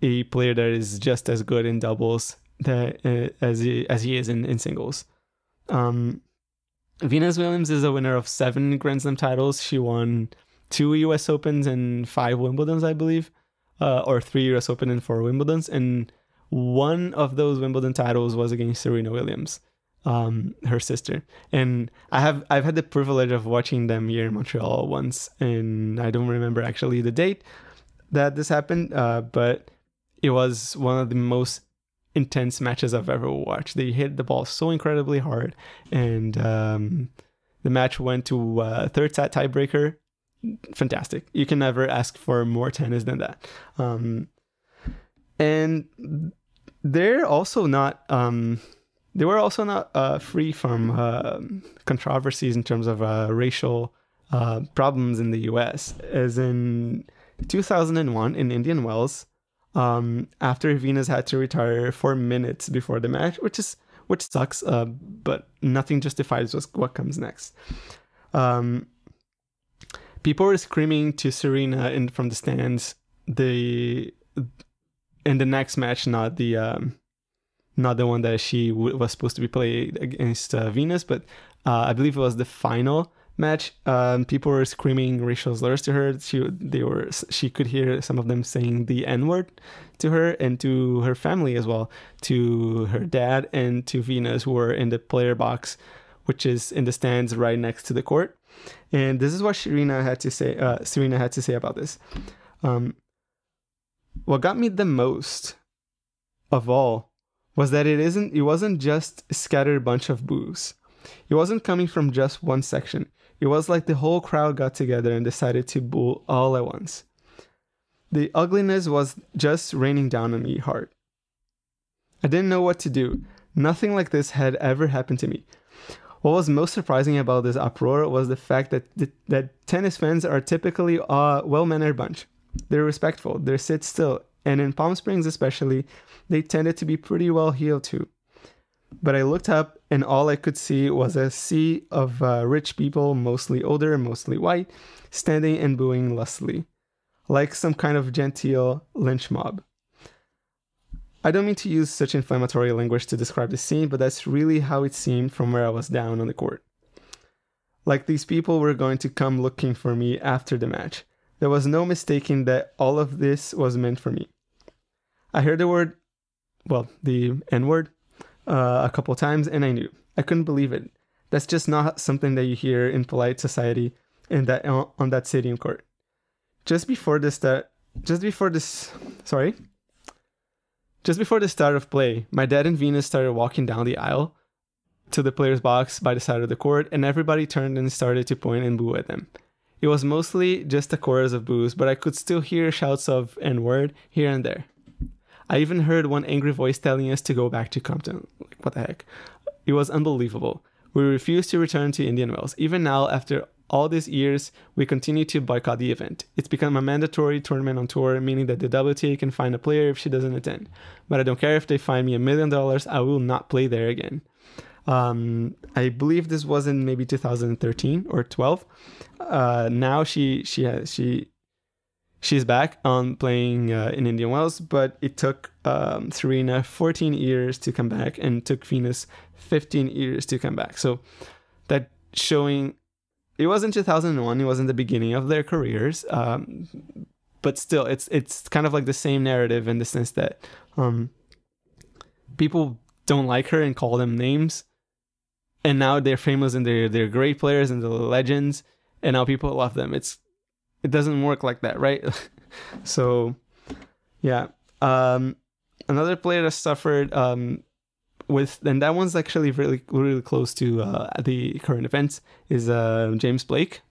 A player that is just as good in doubles as he is in singles. Venus Williams is a winner of 7 Grand Slam titles. She won 2 US Opens and 5 Wimbledons, I believe, or 3 US Open and 4 Wimbledons, and one of those Wimbledon titles was against Serena Williams, her sister. And I've had the privilege of watching them here in Montreal once, and I don't remember actually the date that this happened, but it was one of the most intense matches I've ever watched. They hit the ball so incredibly hard, and the match went to a 3rd set tiebreaker. Fantastic. You can never ask for more tennis than that. And they're also not they were also not free from controversies in terms of racial problems in the US, as in 2001 in Indian Wells, after Venus had to retire 4 minutes before the match, which sucks, but nothing justifies what comes next. People were screaming to Serena from the stands in the next match, not the one that she was supposed to be played against Venus, but I believe it was the final match. People were screaming racial slurs to her. She could hear some of them saying the N-word to her and to her family as well, to her dad and to Venus, who were in the player box, which is in the stands right next to the court. And this is what Serena had to say about this. What got me the most of all was that it wasn't just a scattered bunch of boos. It wasn't coming from just one section. It was like the whole crowd got together and decided to boo all at once. The ugliness was just raining down on me hard. I didn't know what to do. Nothing like this had ever happened to me. What was most surprising about this uproar was the fact that tennis fans are typically a well-mannered bunch. They're respectful, they sit still, and in Palm Springs especially, they tended to be pretty well heeled too. But I looked up and all I could see was a sea of rich people, mostly older, mostly white, standing and booing lustily, like some kind of genteel lynch mob. I don't mean to use such inflammatory language to describe the scene, but that's really how it seemed from where I was down on the court. Like these people were going to come looking for me after the match. There was no mistaking that all of this was meant for me. I heard the N-word, a couple times, and I knew. I couldn't believe it. That's just not something that you hear in polite society on that stadium court. Just before the start of play, my dad and Venus started walking down the aisle to the player's box by the side of the court, and everybody turned and started to point and boo at them. It was mostly just a chorus of boos, but I could still hear shouts of N-word here and there. I even heard one angry voice telling us to go back to Compton. Like, what the heck? It was unbelievable. We refused to return to Indian Wells. Even now, after all these years, we continue to boycott the event. It's become a mandatory tournament on tour, meaning that the WTA can fine a player if she doesn't attend. But I don't care if they fine me $1 million, I will not play there again. I believe this was in maybe 2013 or 12. Now she's back on playing in Indian Wells, but it took Serena 14 years to come back and took Venus 15 years to come back. So that showing, it was in 2001, it was in the beginning of their careers, but still it's kind of like the same narrative in the sense that people don't like her and call them names, and now they're famous and they're great players and they're legends, and now people love them. It doesn't work like that, right? So yeah, another player that suffered and that one's actually really, really close to the current events, is James Blake,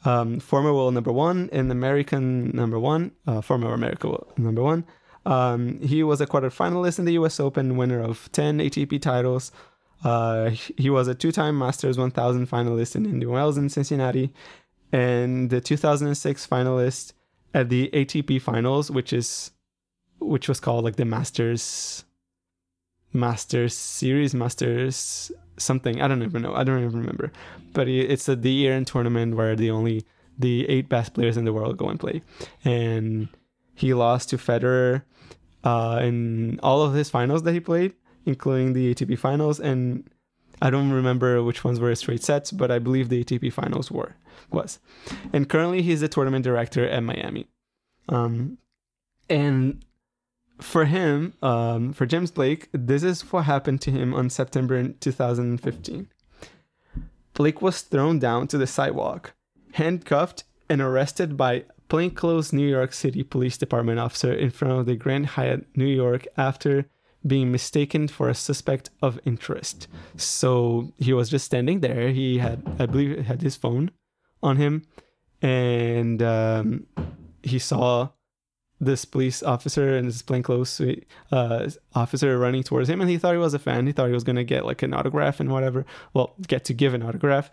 former world number one and American number one, former American world number one. He was a quarterfinalist in the US Open, winner of 10 ATP titles. He was a two-time Masters 1000 finalist in Indian Wells in Cincinnati, and the 2006 finalist at the ATP Finals, which was called like the Masters Series, Masters something. I don't even know. I don't even remember. But it's the year-end tournament where the 8 best players in the world go and play. And he lost to Federer in all of his finals that he played, including the ATP Finals. And I don't remember which ones were straight sets, but I believe the ATP Finals was. And currently he's the tournament director at Miami. And for him, for James Blake, this is what happened to him on September 2015. Blake was thrown down to the sidewalk, handcuffed, and arrested by plainclothes New York City Police Department officer in front of the Grand Hyatt, New York, after being mistaken for a suspect of interest. So he was just standing there. He I believe, had his phone on him, and he saw this police officer and this plainclothes officer running towards him, and he thought he was a fan. He thought he was going to get like an autograph and whatever. Well, get to give an autograph.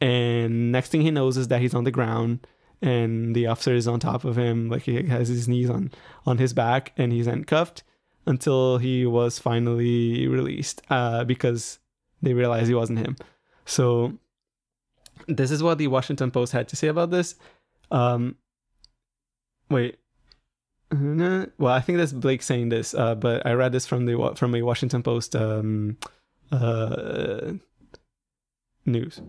And next thing he knows is that he's on the ground and the officer is on top of him. Like he has his knees on his back, and he's handcuffed until he was finally released because they realized he wasn't him. So this is what the Washington Post had to say about this. Well, I think that's Blake saying this, but I read this from a Washington Post news.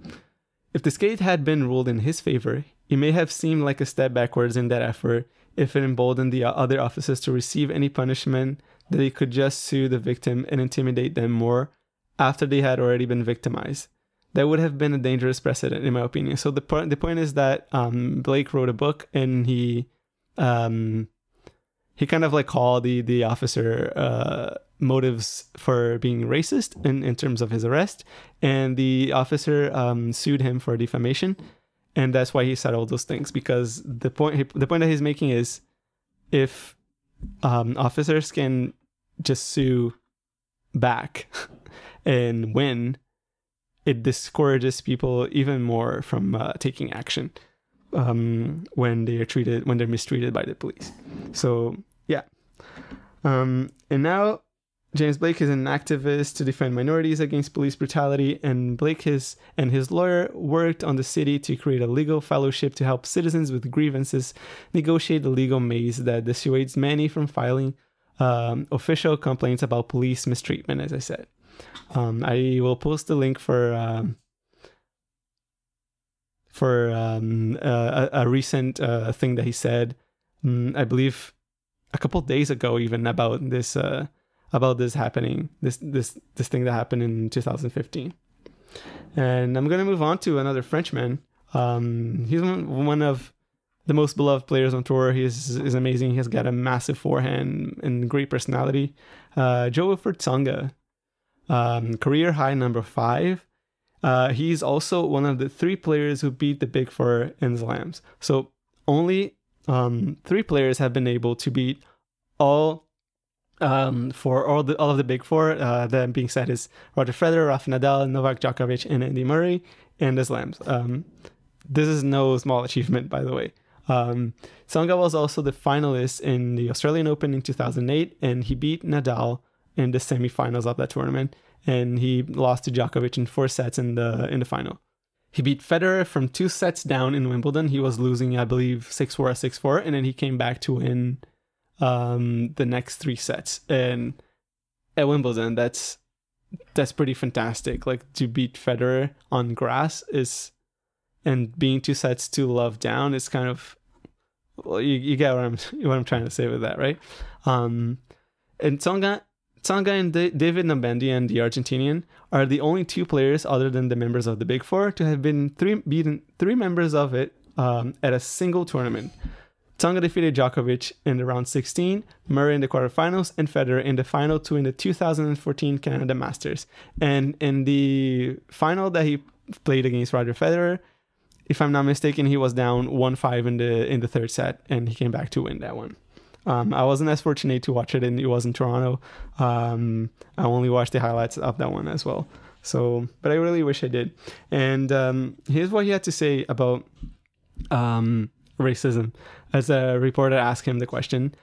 If the skate had been ruled in his favor, it may have seemed like a step backwards in that effort if it emboldened the other officers to receive any punishment that they could just sue the victim and intimidate them more after they had already been victimized. that would have been a dangerous precedent, in my opinion. So the point is that Blake wrote a book, and he kind of like called the officer motives for being racist in terms of his arrest, and the officer sued him for defamation, and that's why he said all those things. Because the point that he's making is, if officers can just sue back and win, it discourages people even more from taking action when they're mistreated by the police. So yeah, and now James Blake is an activist to defend minorities against police brutality, and Blake and his lawyer worked on the city to create a legal fellowship to help citizens with grievances negotiate the legal maze that dissuades many from filing official complaints about police mistreatment, as I said. I will post the link for a recent thing that he said, I believe a couple days ago, even, about this happening, this thing that happened in 2015. And I'm gonna move on to another Frenchman. He's one of the most beloved players on tour. He is amazing. He has got a massive forehand and great personality. Wilfred Tsonga, career high number 5. He's also one of the 3 players who beat the Big Four in slams. So only 3 players have been able to beat all of the Big Four. That being said, is Roger Federer, Rafa Nadal, Novak Djokovic, and Andy Murray in the slams. This is no small achievement, by the way. Tsonga was also the finalist in the Australian Open in 2008, and he beat Nadal in the semifinals of that tournament, and he lost to Djokovic in 4 sets in the final. He beat Federer from 2 sets down in Wimbledon. He was losing, I believe, 6-4, 6-4, and then he came back to win the next 3 sets. And at Wimbledon, that's pretty fantastic. Like, to beat Federer on grass and being 2 sets to love down is kind of, well, you get what I'm trying to say with that, right? And Tsonga and David Nalbandian, the Argentinian, are the only 2 players other than the members of the Big Four to have beaten 3 members of it at a single tournament. Tsonga defeated Djokovic in the round 16, Murray in the quarterfinals, and Federer in the final 2 in the 2014 Canada Masters. And in the final that he played against Roger Federer, if I'm not mistaken, he was down 1-5 in the 3rd set, and he came back to win that one. I wasn't as fortunate to watch it, and it was in Toronto. I only watched the highlights of that one as well. So, but I really wish I did. And here's what he had to say about racism. As a reporter asked him the question,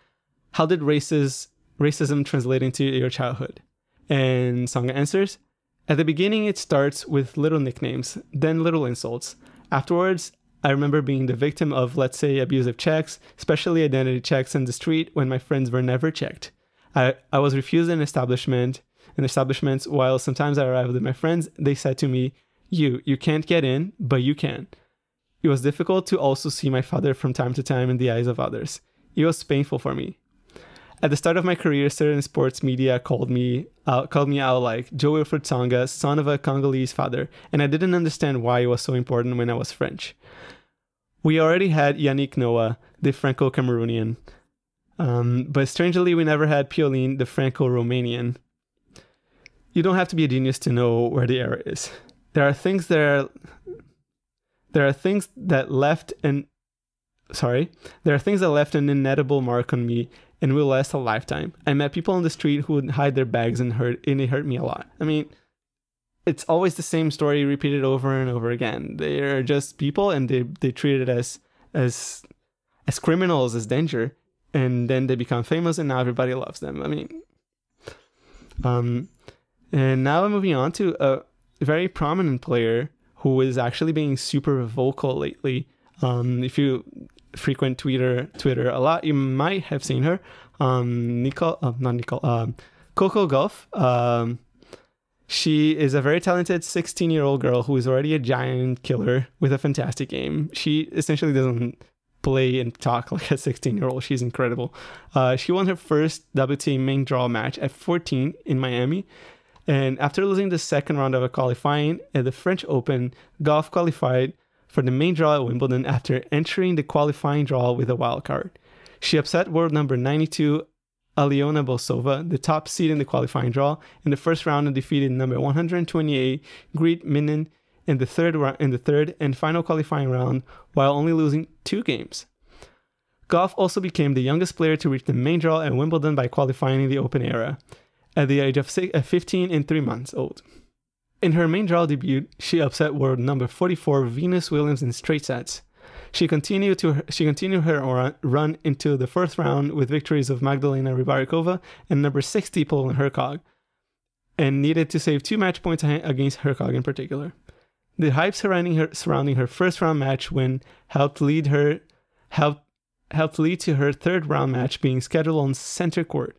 how did racism translate into your childhood? And Tsonga answers, at the beginning it starts with little nicknames, then little insults. Afterwards, I remember being the victim of, let's say, abusive checks, especially identity checks in the street when my friends were never checked. I was refused in establishments, while sometimes I arrived with my friends, they said to me, you can't get in, but you can. It was difficult to also see my father from time to time in the eyes of others. It was painful for me. At the start of my career, certain sports media called me out like Wilfred Tsonga, son of a Congolese father, and I didn't understand why it was so important when I was French. We already had Yannick Noah, the Franco-Cameroonian, but strangely we never had Piolín, the Franco-Romanian. You don't have to be a genius to know where the error is. There are things that left an inedible mark on me and will last a lifetime. I met people on the street who would hide their bags and it hurt me a lot. I mean, it's always the same story repeated over and over again. They are just people, and they treat it as criminals, as danger, and then they become famous, and now everybody loves them. I mean, and now I'm moving on to a very prominent player who is actually being super vocal lately. If you frequent Twitter a lot, you might have seen her. Coco Gauff. She is a very talented 16-year-old girl who is already a giant killer with a fantastic game. She essentially doesn't play and talk like a 16-year-old. She's incredible. She won her first WTA main draw match at 14 in Miami. And after losing the second round of a qualifying at the French Open, Gauff qualified for the main draw at Wimbledon after entering the qualifying draw with a wild card. She upset world number 92 Aliona Bosova, the top seed in the qualifying draw, in the first round and defeated number 128 Greet Minen in the third and final qualifying round, while only losing 2 games. Gauff also became the youngest player to reach the main draw at Wimbledon by qualifying in the Open era, at the age of 15 and 3 months old. In her main draw debut, she upset world number 44 Venus Williams in straight sets. She continued her run into the first round with victories of Magdalena Rybarikova and number 60 Poland Hercog, and needed to save 2 match points against Hercog in particular. The hype surrounding her first round match win helped lead to her third round match being scheduled on center court.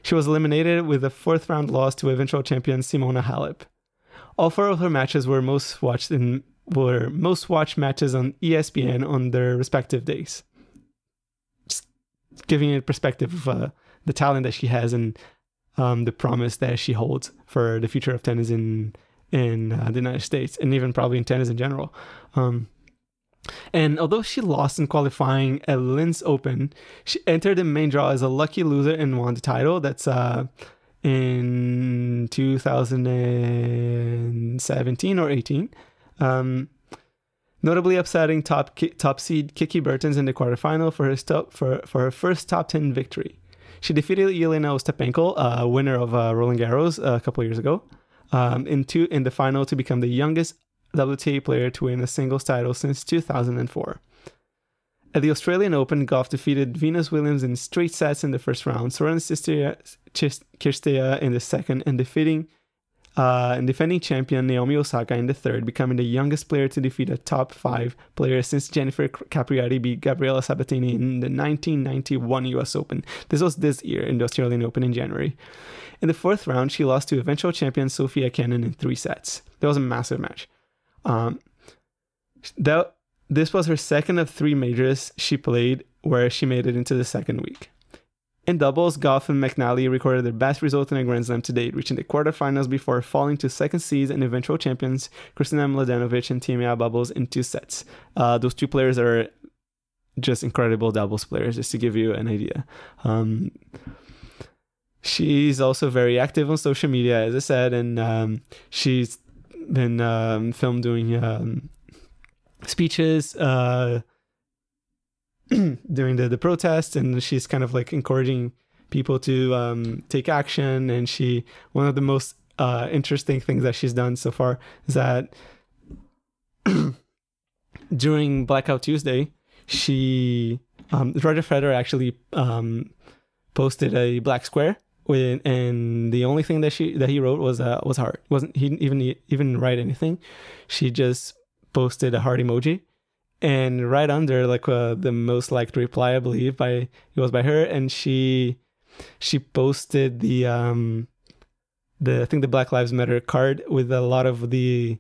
She was eliminated with a 4th round loss to eventual champion Simona Halep. All 4 of her matches were most watched matches on ESPN on their respective days. Just giving it perspective of the talent that she has and the promise that she holds for the future of tennis in the United States, and even probably in tennis in general. And although she lost in qualifying at Linz Open, she entered the main draw as a lucky loser and won the title. That's in 2017 or 18. Notably upsetting top seed Kiki Bertens in the quarterfinal for her first top 10 victory. She defeated Yelena Ostapenko, winner of Roland Garros a couple years ago, in the final to become the youngest WTA player to win a singles title since 2004. At the Australian Open, Gauff defeated Venus Williams in straight sets in the first round, Sorana Cirstea in the second, and defending champion Naomi Osaka in the third, becoming the youngest player to defeat a top 5 player since Jennifer Capriati beat Gabriela Sabatini in the 1991 US Open. This was this year in the Australian Open in January. In the 4th round, she lost to eventual champion Sofia Kenin in 3 sets. That was a massive match. This was her second of 3 majors she played where she made it into the second week. In doubles, Gauff and McNally recorded their best result in a Grand Slam to date, reaching the quarterfinals before falling to second seeds and eventual champions Kristina Mladenovic and Timea Bubbles in 2 sets. Those 2 players are just incredible doubles players, just to give you an idea. She's also very active on social media, as I said, and she's been filmed doing speeches during the protests, and she's kind of like encouraging people to take action. And one of the most interesting things that she's done so far is that during Blackout Tuesday, Roger Federer actually posted a black square and the only thing that he wrote was heart. He didn't even write anything. She just posted a heart emoji, and right under the most liked reply, I believe, it was by her, and she posted the Black Lives Matter card with a lot of the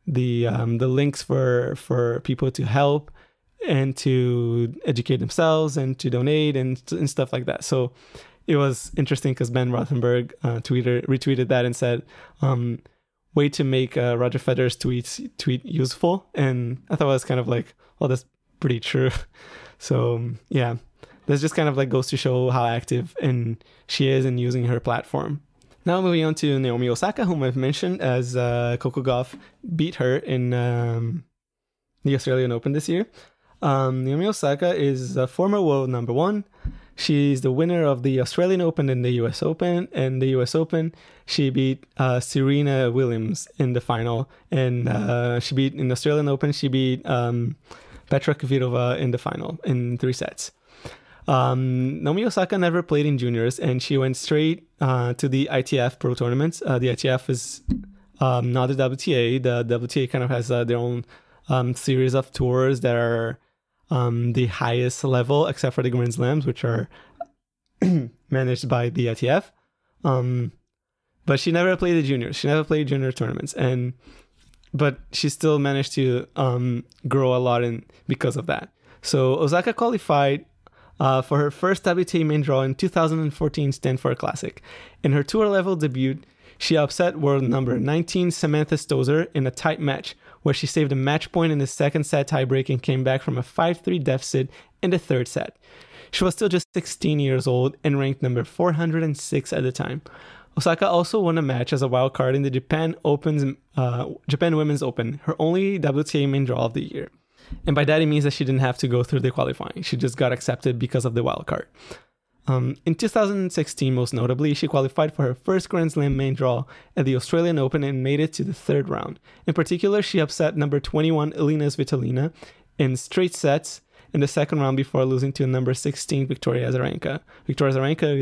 links for people to help and to educate themselves and to donate and stuff like that. So it was interesting because Ben Rothenberg retweeted that and said, way to make Roger Federer's tweet useful. And I thought it was kind of like, well, that's pretty true. So yeah, this just kind of like goes to show how active she is in using her platform. Now moving on to Naomi Osaka, whom I've mentioned, as Coco Gauff beat her in the Australian Open this year. Naomi Osaka is a former world number 1. She's the winner of the Australian Open and the US Open. And the US Open, she beat Serena Williams in the final. And in the Australian Open, she beat Petra Kvitova in the final in 3 sets. Naomi Osaka never played in juniors, and she went straight to the ITF Pro Tournaments. The ITF is not the WTA. The WTA kind of has their own series of tours that are the highest level, except for the Grand Slams, which are managed by the ITF. But she never played the juniors. She never played junior tournaments, but she still managed to grow a lot because of that. So Osaka qualified for her first WTA main draw in 2014 Stanford Classic. In her tour level debut, She upset world number 19 Samantha Stosur in a tight match, where she saved a match point in the second set tiebreak and came back from a 5-3 deficit in the third set. She was still just 16 years old and ranked number 406 at the time. Osaka also won a match as a wild card in the Japan Women's Open, her only WTA main draw of the year. And by that, it means that she didn't have to go through the qualifying. She just got accepted because of the wild card. In 2016, most notably, she qualified for her first Grand Slam main draw at the Australian Open and made it to the third round. In particular, she upset number 21 Elina Svitolina in straight sets in the second round before losing to number 16 Victoria Azarenka. Victoria Azarenka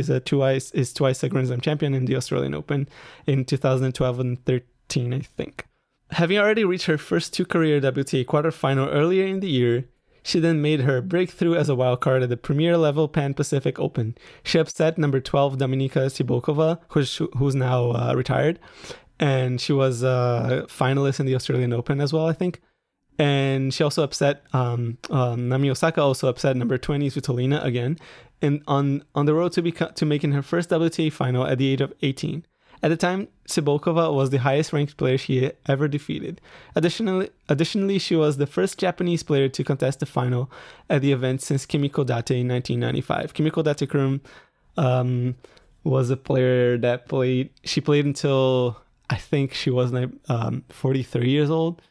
is twice a Grand Slam champion in the Australian Open in 2012 and 13, I think. Having already reached her first two career WTA quarterfinal earlier in the year, she then made her breakthrough as a wildcard at the Premier Level Pan-Pacific Open. She upset number 12 Dominika Cibulkova, who's now retired, and she was a finalist in the Australian Open as well, I think. And she also upset Naomi Osaka, also upset number 20 Svitolina again, and on the road to making her first WTA final at the age of 18. At the time, Cibulkova was the highest ranked player she ever defeated. Additionally, she was the first Japanese player to contest the final at the event since Kimiko Date in 1995. Kimiko Date-Kurum was a player that played until I think she was 43 years old.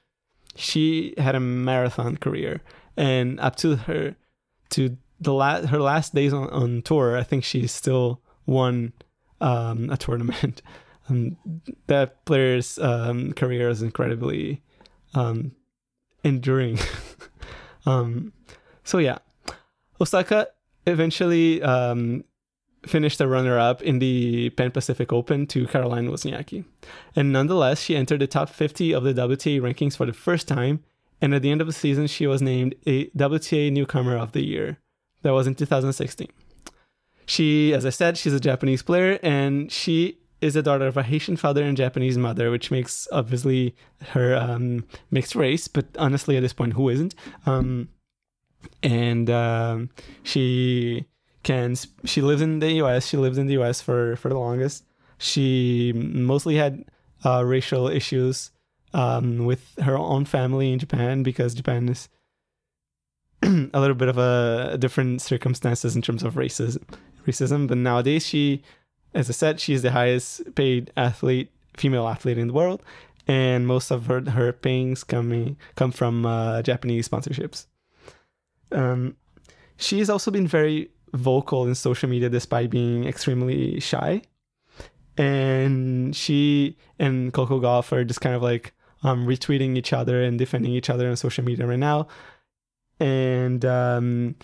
She had a marathon career, and up to her last days on tour, I think she still won a tournament. That player's career is incredibly enduring. So yeah, Osaka eventually finished a runner-up in the Pan Pacific Open to Caroline Wozniacki, and nonetheless she entered the top 50 of the WTA rankings for the first time, and at the end of the season she was named a WTA Newcomer of the Year. That was in 2016. She, as I said, she's a Japanese player, and she is the daughter of a Haitian father and Japanese mother, which makes obviously her mixed race, but honestly at this point, who isn't? She lives in the US. She lived in the US for the longest. She mostly had racial issues with her own family in Japan, because Japan is a little bit of a different circumstances in terms of racism. But nowadays, she, as I said, she's the highest paid female athlete in the world, and most of her payings come from Japanese sponsorships. She's also been very vocal in social media despite being extremely shy, and she and Coco Gauff are just kind of like retweeting each other and defending each other on social media right now. And Naomi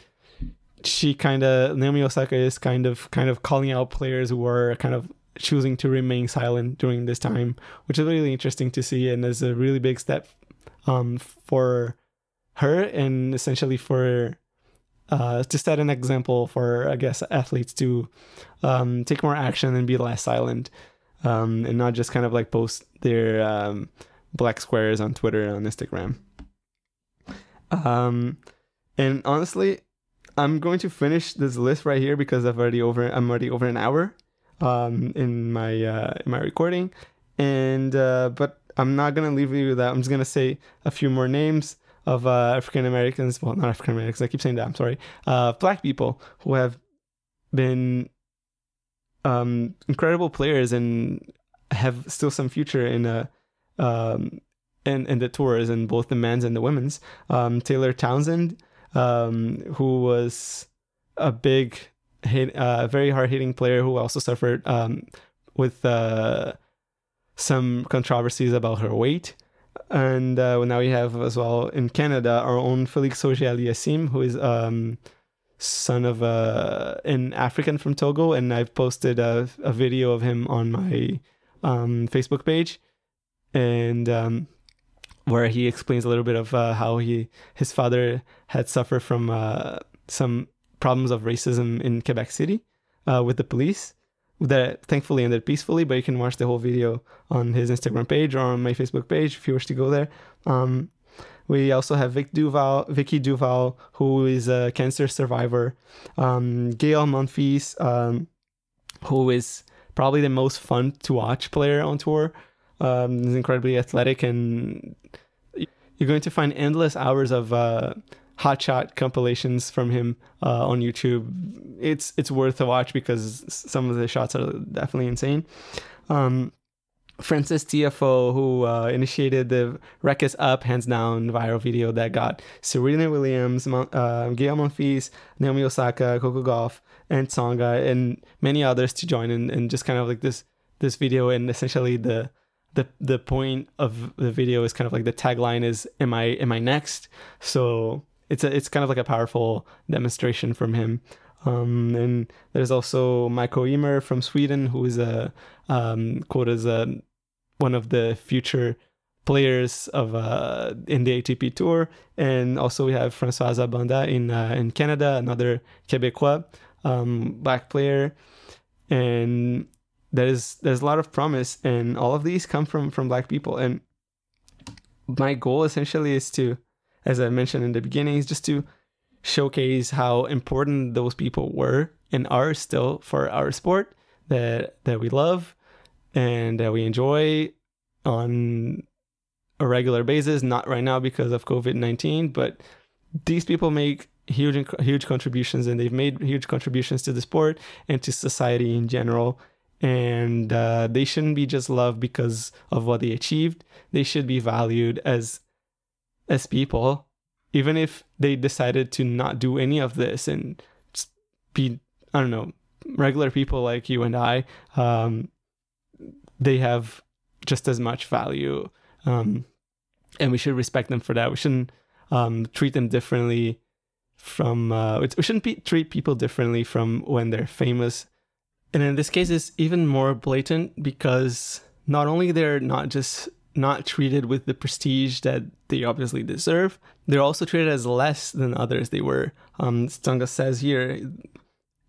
Osaka is kind of calling out players who are kind of choosing to remain silent during this time, which is really interesting to see, and is a really big step for her, and essentially for to set an example for, I guess, athletes to take more action and be less silent, and not just kind of like post their black squares on Twitter and on Instagram. And honestly, I'm going to finish this list right here because I'm already over an hour in my recording, and but I'm not gonna leave you with that. I'm just gonna say a few more names of African Americans. Well, not African Americans. I keep saying that. I'm sorry. Black people who have been incredible players and have still some future in the tours, in both the men's and the women's. Taylor Townsend, who was a big very hard-hitting player who also suffered with some controversies about her weight. And now we have as well in Canada our own Felix Auger-Aliassime, who is son of an African from Togo, and I've posted a video of him on my Facebook page, and where he explains a little bit of how his father had suffered from some problems of racism in Quebec City with the police that thankfully ended peacefully, but you can watch the whole video on his Instagram page or on my Facebook page if you wish to go there. We also have Vicky Duval, who is a cancer survivor. Gail Monfils, who is probably the most fun to watch player on tour. He's incredibly athletic, and you're going to find endless hours of hotshot compilations from him on YouTube. It's worth a watch because some of the shots are definitely insane. Francis TFO, who initiated the Rackets Up, hands down viral video that got Serena Williams, Gael Monfils, Naomi Osaka, Coco Gauff, and Tsonga, and many others to join in, and just kind of like this video. And essentially the point of the video is kind of like the tagline is am I next? So it's kind of like a powerful demonstration from him. And there's also Michael Ymer from Sweden, who is quoted as one of the future players of in the ATP Tour. And also we have Françoise Banda in Canada, another Quebecois black player. And there's a lot of promise, and all of these come from black people. And my goal essentially is to, as I mentioned in the beginning, is just to showcase how important those people were and are still for our sport that we love and that we enjoy on a regular basis. Not right now because of COVID-19, but these people make huge contributions, and they've made huge contributions to the sport and to society in general. And they shouldn't be just loved because of what they achieved. They should be valued as people, even if they decided to not do any of this and just be, I don't know, regular people like you and I. They have just as much value, and we should respect them for that. We shouldn't treat them differently from. We shouldn't treat people differently from when they're famous. And in this case, it's even more blatant because not only they're not treated with the prestige that they obviously deserve, they're also treated as less than others they were. Tsonga says here,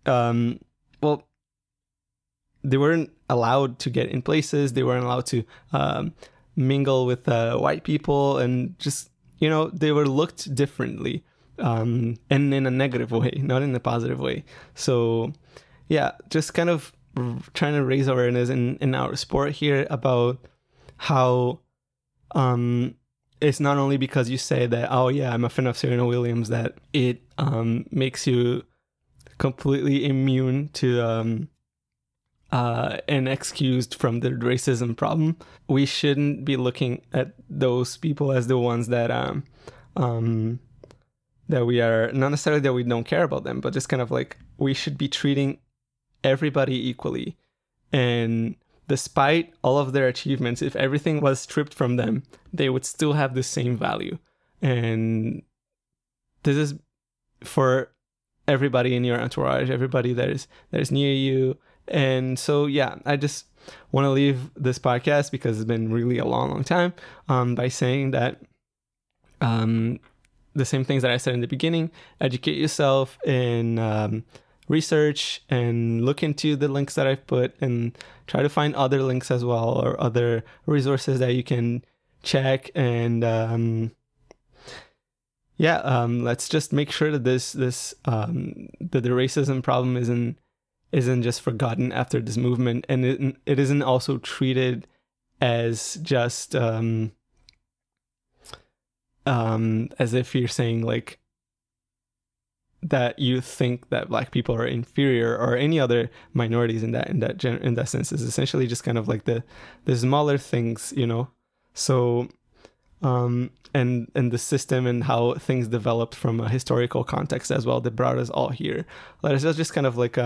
well, they weren't allowed to get in places. They weren't allowed to mingle with white people, and just, they were looked differently, and in a negative way, not in a positive way. So yeah, just kind of trying to raise awareness in our sport here about how it's not only because you say that, oh yeah, I'm a fan of Serena Williams, that it makes you completely immune to and excused from the racism problem. We shouldn't be looking at those people as the ones that that we are, not necessarily that we don't care about them, but just kind of like we should be treating everybody equally. And despite all of their achievements, if everything was stripped from them, they would still have the same value. And this is for everybody in your entourage, everybody that is near you. And so, yeah, I just want to leave this podcast, because it's been really a long time, by saying that the same things that I said in the beginning: educate yourself and research and look into the links that I've put, and try to find other links as well, or other resources that you can check. And let's just make sure that that the racism problem isn't just forgotten after this movement, and it isn't also treated as just as if you're saying like that you think that black people are inferior, or any other minorities in that sense. Is essentially just kind of like the smaller things, So and the system and how things developed from a historical context as well that brought us all here. Let us just kind of like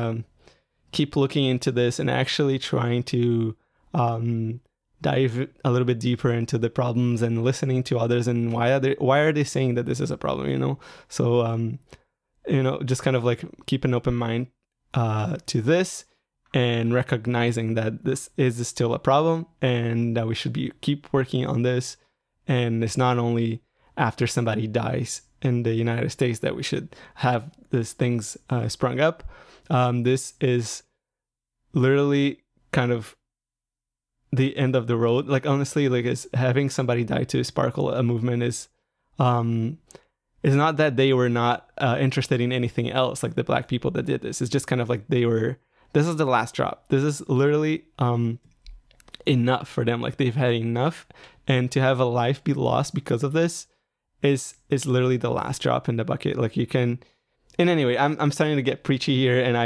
keep looking into this and actually trying to dive a little bit deeper into the problems, and listening to others, and why are they saying that this is a problem, So just kind of like keep an open mind to this, and recognizing that this is still a problem, and that we should keep working on this. And it's not only after somebody dies in the United States that we should have these things sprung up. This is literally kind of the end of the road. Like, honestly, like, is having somebody die to sparkle a movement is not that they were not interested in anything else, like the black people that did this. It's just kind of like this is the last drop. This is literally enough for them. Like, they've had enough, and to have a life be lost because of this is literally the last drop in the bucket. Like, you can. And anyway, I'm starting to get preachy here, and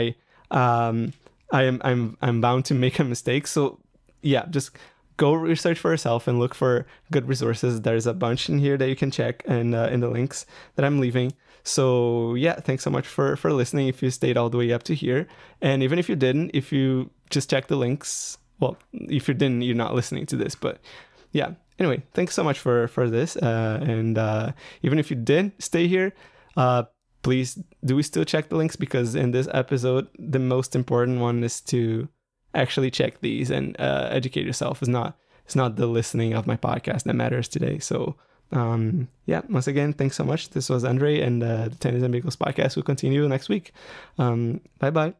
I'm bound to make a mistake. So yeah, just go research for yourself and look for good resources. There's a bunch in here that you can check, and in the links that I'm leaving. So yeah, thanks so much for listening if you stayed all the way up to here. And even if you didn't, if you just check the links, well, if you didn't, you're not listening to this. But yeah, anyway, thanks so much for this. And even if you did stay here, please do still check the links, because in this episode, the most important one is to actually check these and educate yourself. It's not the listening of my podcast that matters today. So yeah, once again, thanks so much. This was Andre, and the Tennis and Bagels podcast will continue next week. Bye bye.